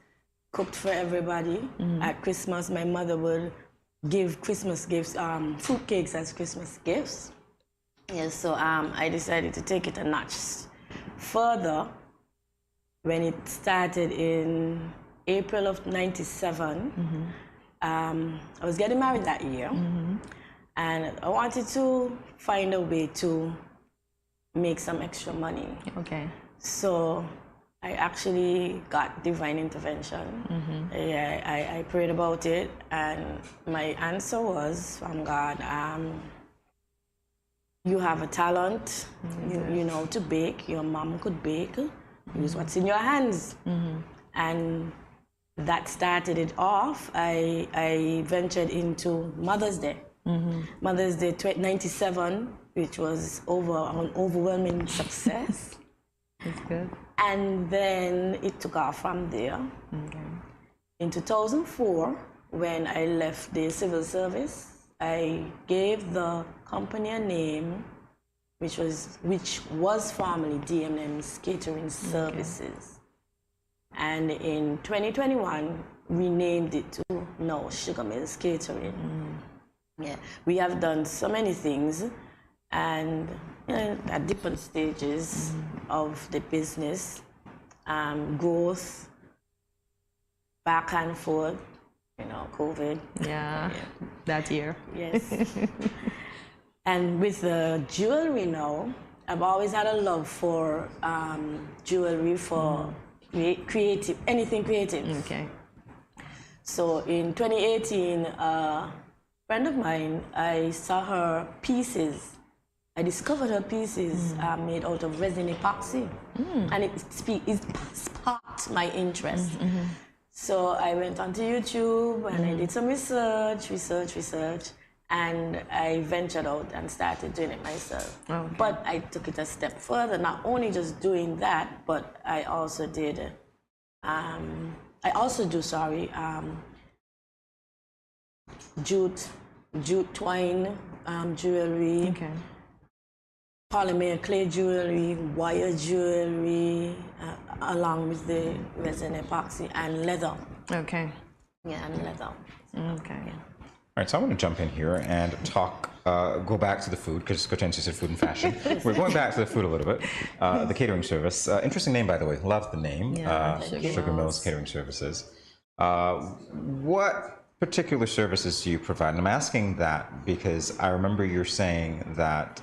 S19: cooked for everybody. At Christmas, my mother would give Christmas gifts, fruit cakes as Christmas gifts. Yes, so I decided to take it a notch further when it started in April of '97. I was getting married that year, and I wanted to find a way to make some extra money.
S2: Okay.
S19: So I actually got divine intervention. Yeah, I prayed about it, and my answer was from God, you have a talent, you know, to bake. Your mom could bake. Use what's in your hands. And that started it off. I ventured into Mother's Day. Mother's Day '97, which was an overwhelming success.
S2: That's good.
S19: And then it took off from there. In 2004, when I left the civil service, I gave the company a name, which was formerly DMM's Catering Services. And in 2021, we named it to now Sugar Mills Catering. Yeah, we have done so many things, and at different stages of the business, growth, back and forth, COVID.
S2: Yeah, that year.
S19: Yes. And with the jewelry now, I've always had a love for jewelry, for creative, anything creative.
S2: Okay.
S19: So in 2018, a friend of mine, I saw her pieces. I discovered her pieces made out of resin epoxy, and it sparked my interest. So I went onto YouTube and I did some research, and I ventured out and started doing it myself.
S2: Okay.
S19: But I took it a step further, not only just doing that, but I also did, jute twine jewelry, polymer clay jewelry, wire jewelry, along with the resin epoxy and leather.
S2: Okay.
S19: Yeah, and leather.
S2: Okay.
S19: Yeah.
S1: All right, so I want to jump in here and talk, go back to the food, because Kortensia said food and fashion. We're going back to the food a little bit. The catering service. Interesting name, by the way. Love the name.
S2: Yeah,
S1: Sugar Mills Catering Services. What particular services do you provide? And I'm asking that because I remember you're saying that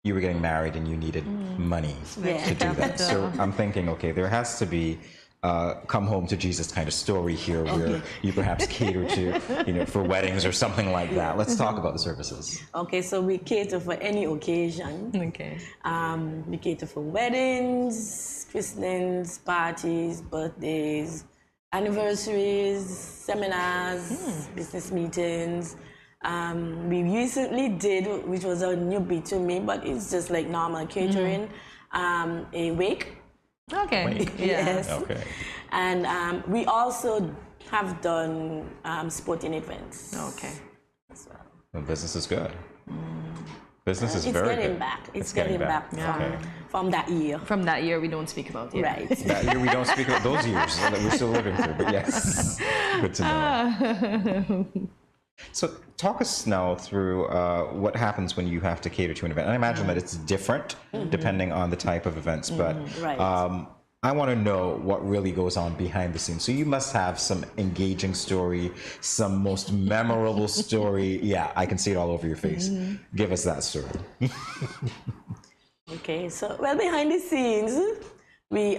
S1: you were getting married and you needed money to do that. So I'm thinking, okay, there has to be come home to Jesus kind of story here where you perhaps cater to, for weddings or something like that. Let's talk about the services.
S19: Okay, so we cater for any occasion.
S2: Okay.
S19: We cater for weddings, christenings, parties, birthdays, anniversaries, seminars, business meetings. We recently did, which was a newbie to me, but it's just like normal catering, a wake.
S2: Okay.
S19: Yes.
S1: Okay.
S19: And we also have done sporting events.
S2: Okay.
S19: As well.
S1: Well, business is good. Business is
S19: it's
S1: very
S19: getting
S1: good.
S19: back. It's getting back from that year.
S2: From that year we don't speak about yet.
S19: Right.
S1: That year we don't speak about those years that we're still living through, but yes, good to know. So talk us now through what happens when you have to cater to an event. And I imagine that it's different depending on the type of events, but I want to know what really goes on behind the scenes. So you must have some engaging story, some most memorable story. Yeah, I can see it all over your face. Give us that story.
S19: Okay, so behind the scenes, we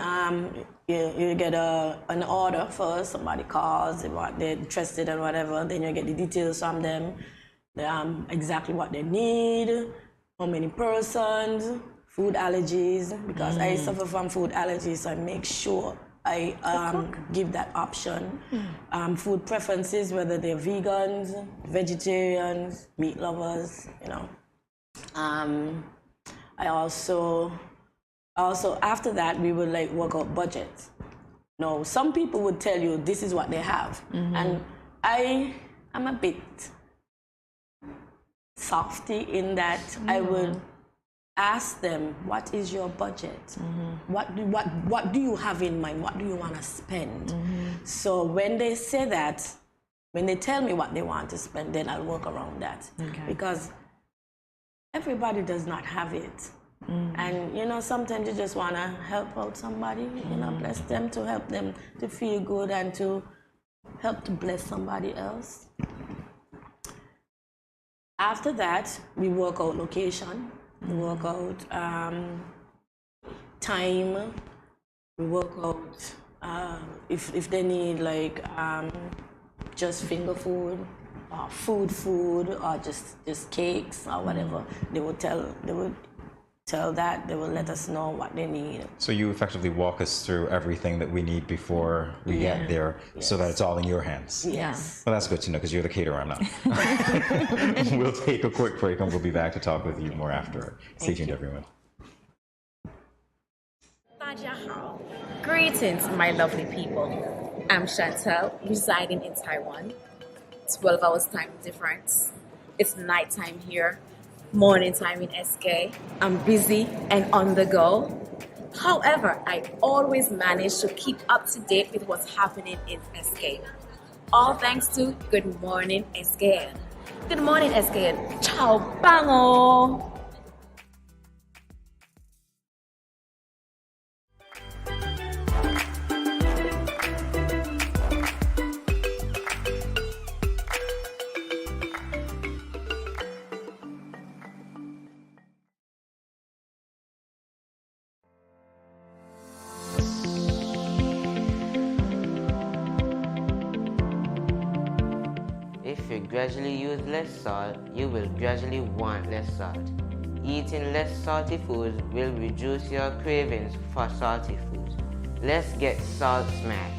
S19: you get an order first. Somebody calls, they're interested in whatever. Then you get the details from them, exactly what they need, how many persons, food allergies, because I suffer from food allergies, so I make sure I give that option. Food preferences, whether they're vegans, vegetarians, meat lovers, I also after that we would work out budgets. No, some people would tell you this is what they have, and I'm a bit softy in that I would ask them, what is your budget? What do you have in mind? What do you want to spend? So when they say that, when they tell me what they want to spend, then I'll work around that. Because everybody does not have it. And sometimes you just want to help out somebody, bless them, to help them to feel good and to help to bless somebody else. After that, we work out location. We work out time. We work out if they need just finger food or food or just cakes or whatever. They would tell that. They will let us know what they need.
S1: So you effectively walk us through everything that we need before we get there, so that it's all in your hands.
S19: Yes.
S1: Well, that's good to know, because you're the caterer, I'm not. We'll take a quick break and we'll be back to talk with you more after. Stay tuned, everyone.
S9: Greetings, my lovely people. I'm Chantel, residing in Taiwan. 12 hours time difference. It's nighttime here. Morning time in SK. I'm busy and on the go. However, I always manage to keep up to date with what's happening in SK. All thanks to Good Morning SKN. Good morning SKN. Ciao, bango!
S15: If you gradually use less salt, you will gradually want less salt. Eating less salty foods will reduce your cravings for salty foods. Let's get salt smart.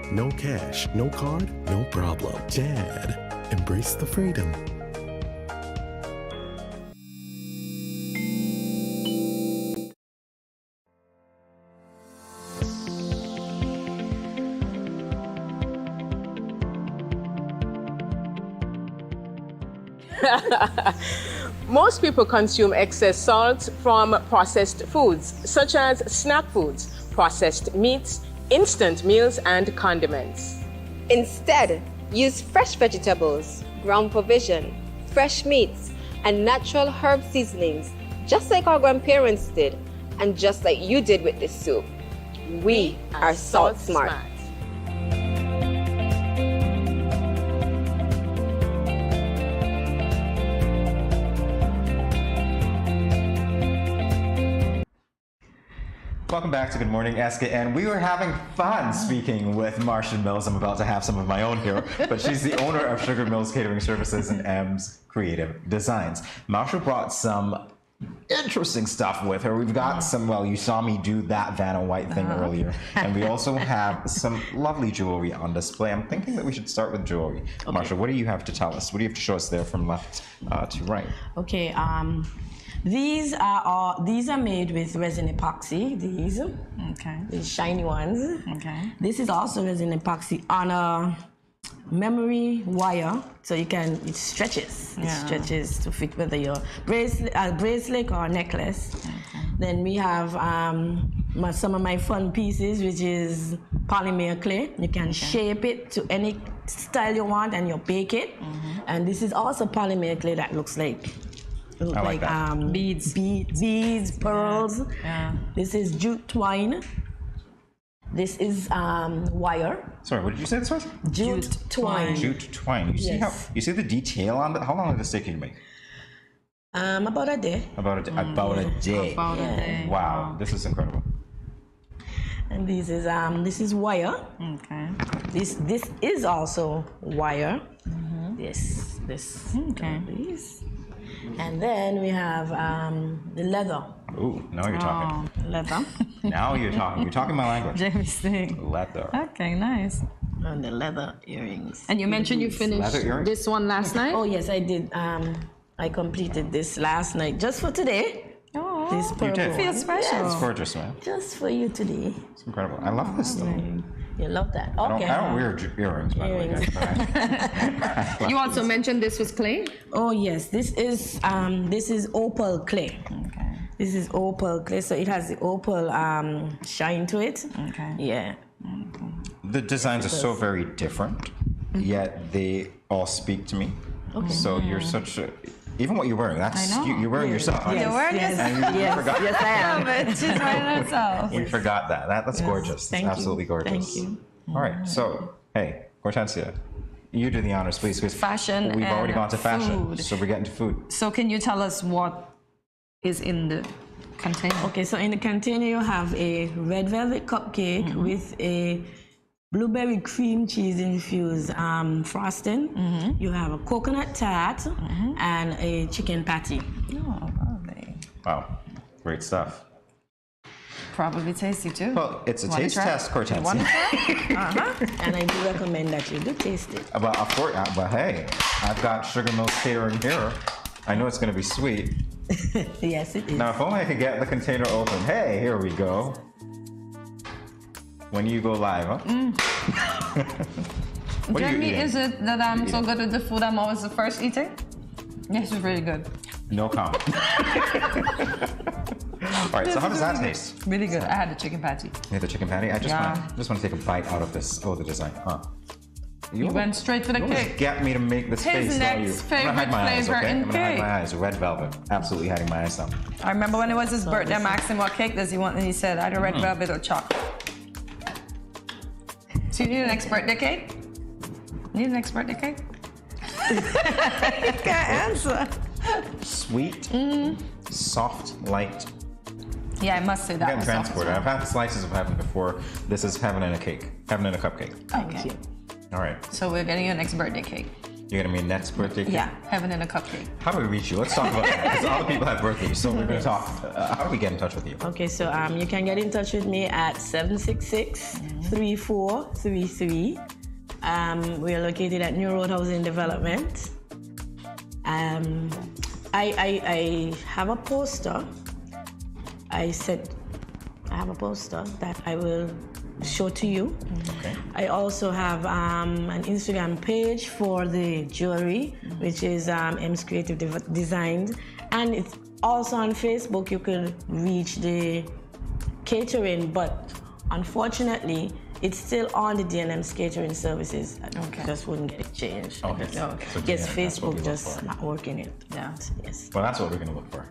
S8: No cash, no card, no problem. Dad, embrace the freedom.
S11: Most people consume excess salt from processed foods, such as snack foods, processed meats, instant meals, and condiments.
S12: Instead, use fresh vegetables, ground provision, fresh meats, and natural herb seasonings, just like our grandparents did, and just like you did with this soup. We are Salt Smart.
S1: Welcome back to Good Morning SKN. We were having fun speaking with Marcia Mills. I'm about to have some of my own here, but she's the owner of Sugar Mills Catering Services and M's Creative Designs. Marcia brought some interesting stuff with her. We've got some, well, you saw me do that Vanna White thing earlier, and we also have some lovely jewelry on display. I'm thinking that we should start with jewelry. Okay. Marcia, what do you have to tell us? What do you have to show us there from left to right?
S19: Okay, these are made with resin epoxy. These shiny ones. Okay. This is also resin epoxy on a memory wire, so it stretches. It stretches to fit whether your bracelet or necklace. Okay. Then we have some of my fun pieces, which is polymer clay. You can shape it to any style you want, and you bake it. And this is also polymer clay that looks like beads, pearls. Yeah. This is jute twine. This is wire.
S1: Sorry, what did you say this was?
S19: Jute twine.
S1: Jute twine. You see the detail on that? How long did this take you to make?
S19: About a day.
S1: About a day. Wow, this is incredible.
S19: And this is wire. Okay. This is also wire. This. Okay. These. And then we have the leather.
S1: Ooh, now you're talking.
S19: Leather.
S1: Now you're talking. You're talking my language.
S2: Jamie's thing.
S1: Leather.
S2: Okay, nice.
S19: And the leather earrings.
S2: And you mentioned you finished this one last night?
S19: Oh, yes, I did. I completed this last night, just for today.
S2: Oh,
S19: this purple.
S2: It feels special.
S1: It's gorgeous, man.
S19: Just for you today.
S1: It's incredible. I love this though.
S19: You love that.
S1: I
S19: Okay.
S1: don't wear earrings, by the way, guys.
S2: You also mentioned this was clay?
S19: Oh yes, this is opal clay.
S2: Okay.
S19: This is opal clay, so it has the opal shine to it.
S2: Okay.
S19: Yeah.
S1: The designs are so very different, yet they all speak to me.
S19: Okay.
S1: So you're such a... Even what you're wearing, that's you're wearing yourself.
S2: Yes. You're wearing yourself.
S1: And you forgot.
S19: Yes, I am.
S2: But she's wearing herself.
S1: We forgot that. That's gorgeous.
S19: Thank
S1: It's
S19: you.
S1: absolutely gorgeous.
S19: Thank you.
S1: All right. So, hey, Kortensia, you do the honors, please. Because
S2: Fashion
S1: we've already
S2: and
S1: gone to fashion,
S2: food.
S1: so we're getting to food.
S2: So can you tell us what is in the container?
S19: Okay, so in the container you have a red velvet cupcake with a blueberry cream cheese infused frosting. You have a coconut tart and a chicken patty.
S2: Oh, lovely.
S1: Wow, great stuff.
S2: Probably tasty too.
S1: Well, it's a
S2: Wanna
S1: taste
S2: try?
S1: test, Kortensia.
S2: You want to try?
S19: And I do recommend that you do taste it.
S1: But hey, I've got Sugar Mills Catering here. I know it's going to be sweet.
S19: Yes, it is.
S1: Now, if only I could get the container open. Hey, here we go. When you go live, huh? What are you
S2: Jeremy,
S1: eating?
S2: is it that I'm so good with the food I'm always the first eating? Yes, it's really good.
S1: No comment. All right, so how does that taste?
S2: Really good. I had the chicken patty.
S1: You had the chicken patty? I just want to take a bite out of this. Oh, the design. Huh.
S2: You went straight for the
S1: almost
S2: cake.
S1: Get me to make this face,
S2: His
S1: don't you?
S2: next
S1: I'm gonna hide
S2: favorite
S1: my eyes,
S2: flavor
S1: okay?
S2: in
S1: I'm gonna hide
S2: cake.
S1: my eyes. Red velvet. Absolutely hiding my eyes now.
S2: I remember when it was his birthday, I asked him what cake does he want, and he said either red velvet or chocolate. So you need an next birthday cake? Need an next birthday cake? You can't answer.
S1: Sweet, soft, light.
S2: Yeah, I must say that.
S1: Getting
S2: was soft as
S1: transported.
S2: well.
S1: I've had slices of heaven before. This is heaven in a cake. Heaven in a cupcake.
S2: Okay.
S1: All right.
S2: So we're getting your next birthday cake.
S1: You're gonna be next birthday cake?
S2: Yeah, heaven in a cupcake.
S1: How do we reach you? Let's talk about that. Because all the people have birthdays, so we're gonna talk. How do we get in touch with you?
S19: Okay, so you can get in touch with me at 766-3433. We are located at New Road Housing Development. I have a poster. I have a poster that I will show to you.
S1: Okay.
S19: I also have an Instagram page for the jewelry, which is M's Creative Designs, and it's also on Facebook. You can reach the catering, but unfortunately, it's still on the D&M's catering services. I just wouldn't get it changed.
S1: Okay.
S19: So
S1: D&M,
S19: yes,
S1: that's what we
S19: Facebook
S1: look
S19: just
S1: for.
S19: not working it.
S2: Yeah.
S19: Yes.
S1: Well, that's what we're gonna look for.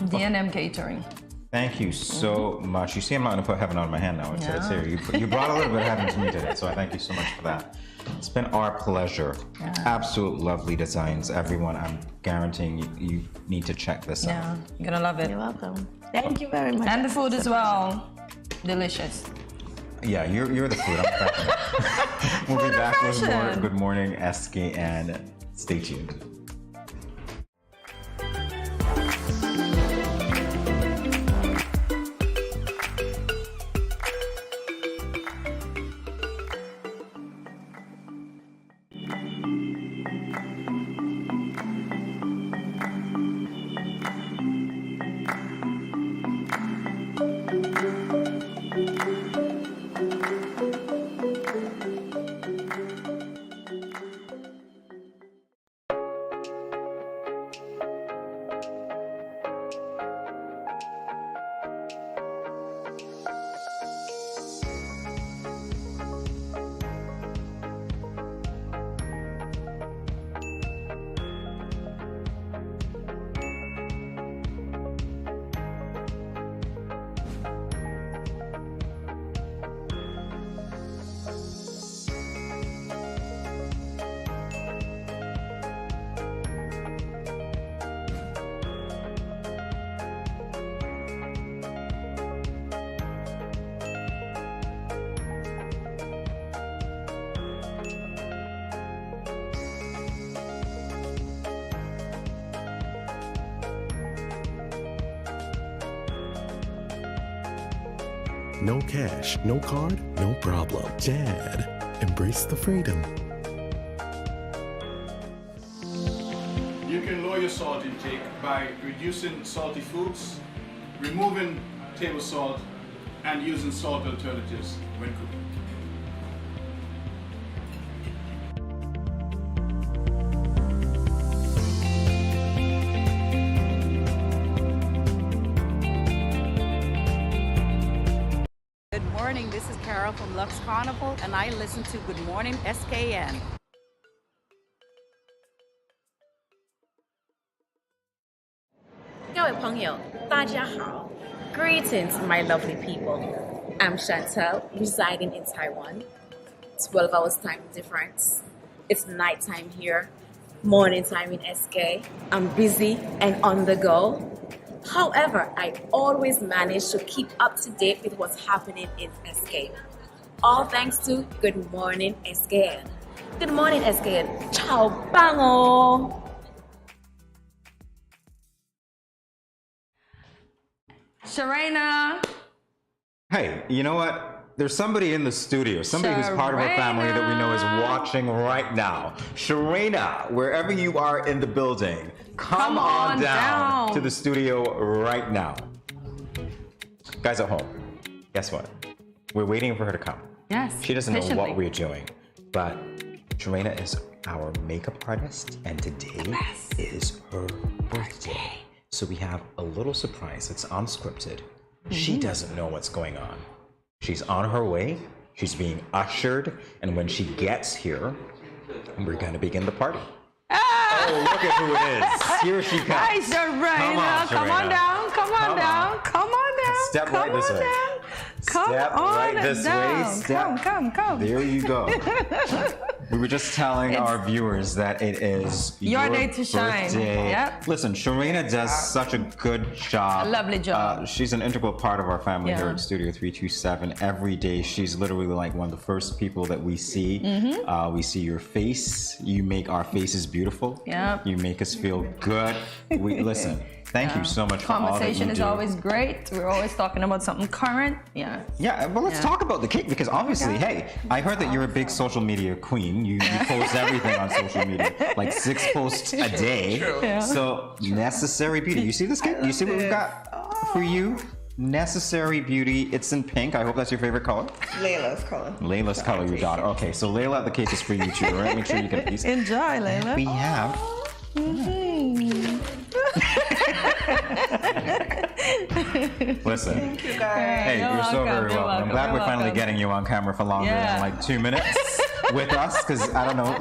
S2: D&M catering.
S1: Thank you so much. You see, I'm not gonna put heaven on my hand now. It's here. You brought a little bit of heaven to me today, so I thank you so much for that. It's been our pleasure.
S2: Yeah.
S1: Absolute lovely designs, everyone. I'm guaranteeing you need to check this out.
S2: Yeah, you're gonna love it.
S19: You're welcome. Thank you very much.
S2: And the food as well. Delicious.
S1: Yeah, you're the food. I'm cracking up. We'll be back with more
S2: fashion.
S1: Good Morning SKN. Stay tuned.
S8: No cash, no card, no problem. Jad, embrace the freedom.
S13: You can lower your salt intake by reducing salty foods, removing table salt, and using salt alternatives when cooking.
S14: Carol from Lux Carnival, and I listen to Good Morning SKN.
S9: Greetings, my lovely people. I'm Chantel, residing in Taiwan. 12 hours time difference. It's nighttime here, morning time in SK. I'm busy and on the go. However, I always manage to keep up to date with what's happening in SK. All thanks to Good Morning SKN. Good morning SKN. Ciao, bango.
S2: Sharena.
S1: Hey, you know what? There's somebody in the studio, somebody who's part of our family that we know is watching right now. Sharena, wherever you are in the building, come on down to the studio right now. Guys at home, guess what? We're waiting for her to come.
S2: Yes.
S1: She doesn't know what we're doing, but Sharena is our makeup artist, and today is her birthday. So we have a little surprise. It's unscripted. She doesn't know what's going on. She's on her way. She's being ushered. And when she gets here, we're going to begin the party. Oh, look at who it is. Here she comes.
S2: Hi, Sharena. Come on down. Come on down. Come on down.
S1: Step right this way. Step right this way.
S2: Come.
S1: There you go. We were just telling our viewers that it is
S2: your day to shine.
S1: Birthday.
S2: Yep.
S1: Listen, Sharena does such a good job.
S2: A lovely job.
S1: She's an integral part of our family here at Studio 327. Every day, she's literally like one of the first people that we see. We see your face. You make our faces beautiful.
S2: Yep.
S1: You make us feel good. Listen. Thank you so much for all that you do.
S2: Conversation is always great. We're always talking about something current. Yeah.
S1: Yeah, well, let's talk about the cake because obviously, hey, I heard that you're a big social media queen. You post everything on social media, like 6 posts a day.
S2: Yeah.
S1: So, necessary beauty. You see this cake? You see what we've got for you? Necessary beauty. It's in pink. I hope that's your favorite color.
S20: Layla's color.
S1: Layla's color, your daughter. Okay, so Layla, the cake is for you too, all right? Make sure you get a piece.
S2: Enjoy, Layla.
S1: We have... Listen.
S20: Thank you, guys.
S1: Hey, you're so very welcome. I'm glad we're finally getting you on camera for longer than like 2 minutes with us, because I don't know,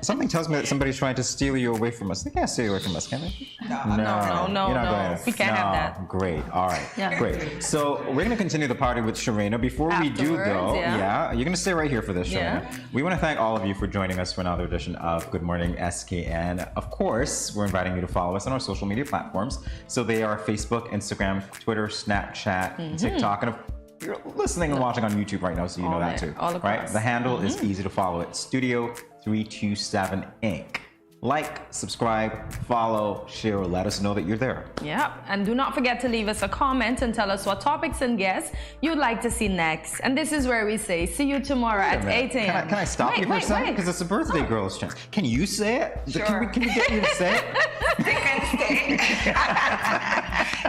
S1: something tells me that somebody's trying to steal you away from us. They can't steal you away from us, can they?
S2: No. We can't have that.
S1: Great. All right. Great. So we're going to continue the party with Sharena. Before we do, though, you're going to stay right here for this, Sharena. We want to thank all of you for joining us for another edition of Good Morning SKN. Of course, we're inviting you to follow us on our social media platforms. So they are Facebook, Instagram, Twitter, Snapchat, TikTok, and you're listening and watching on YouTube right now, so you know that too. Right? The handle is easy to follow. It's Studio 327 Inc. Like, subscribe, follow, share, or let us know that you're there.
S2: Yeah, and do not forget to leave us a comment and tell us what topics and guests you'd like to see next. And this is where we say, see you tomorrow at 8 a.m.
S1: Can I stop you for a second? Because it's a birthday girl's chance. Can you say it?
S20: Sure.
S1: Can we get you to say it?
S20: I can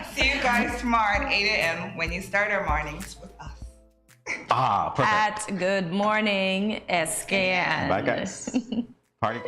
S20: stay. See you guys tomorrow at 8 a.m. when you start our mornings with us.
S1: Perfect.
S2: At Good Morning SKN.
S1: Bye, guys. Party.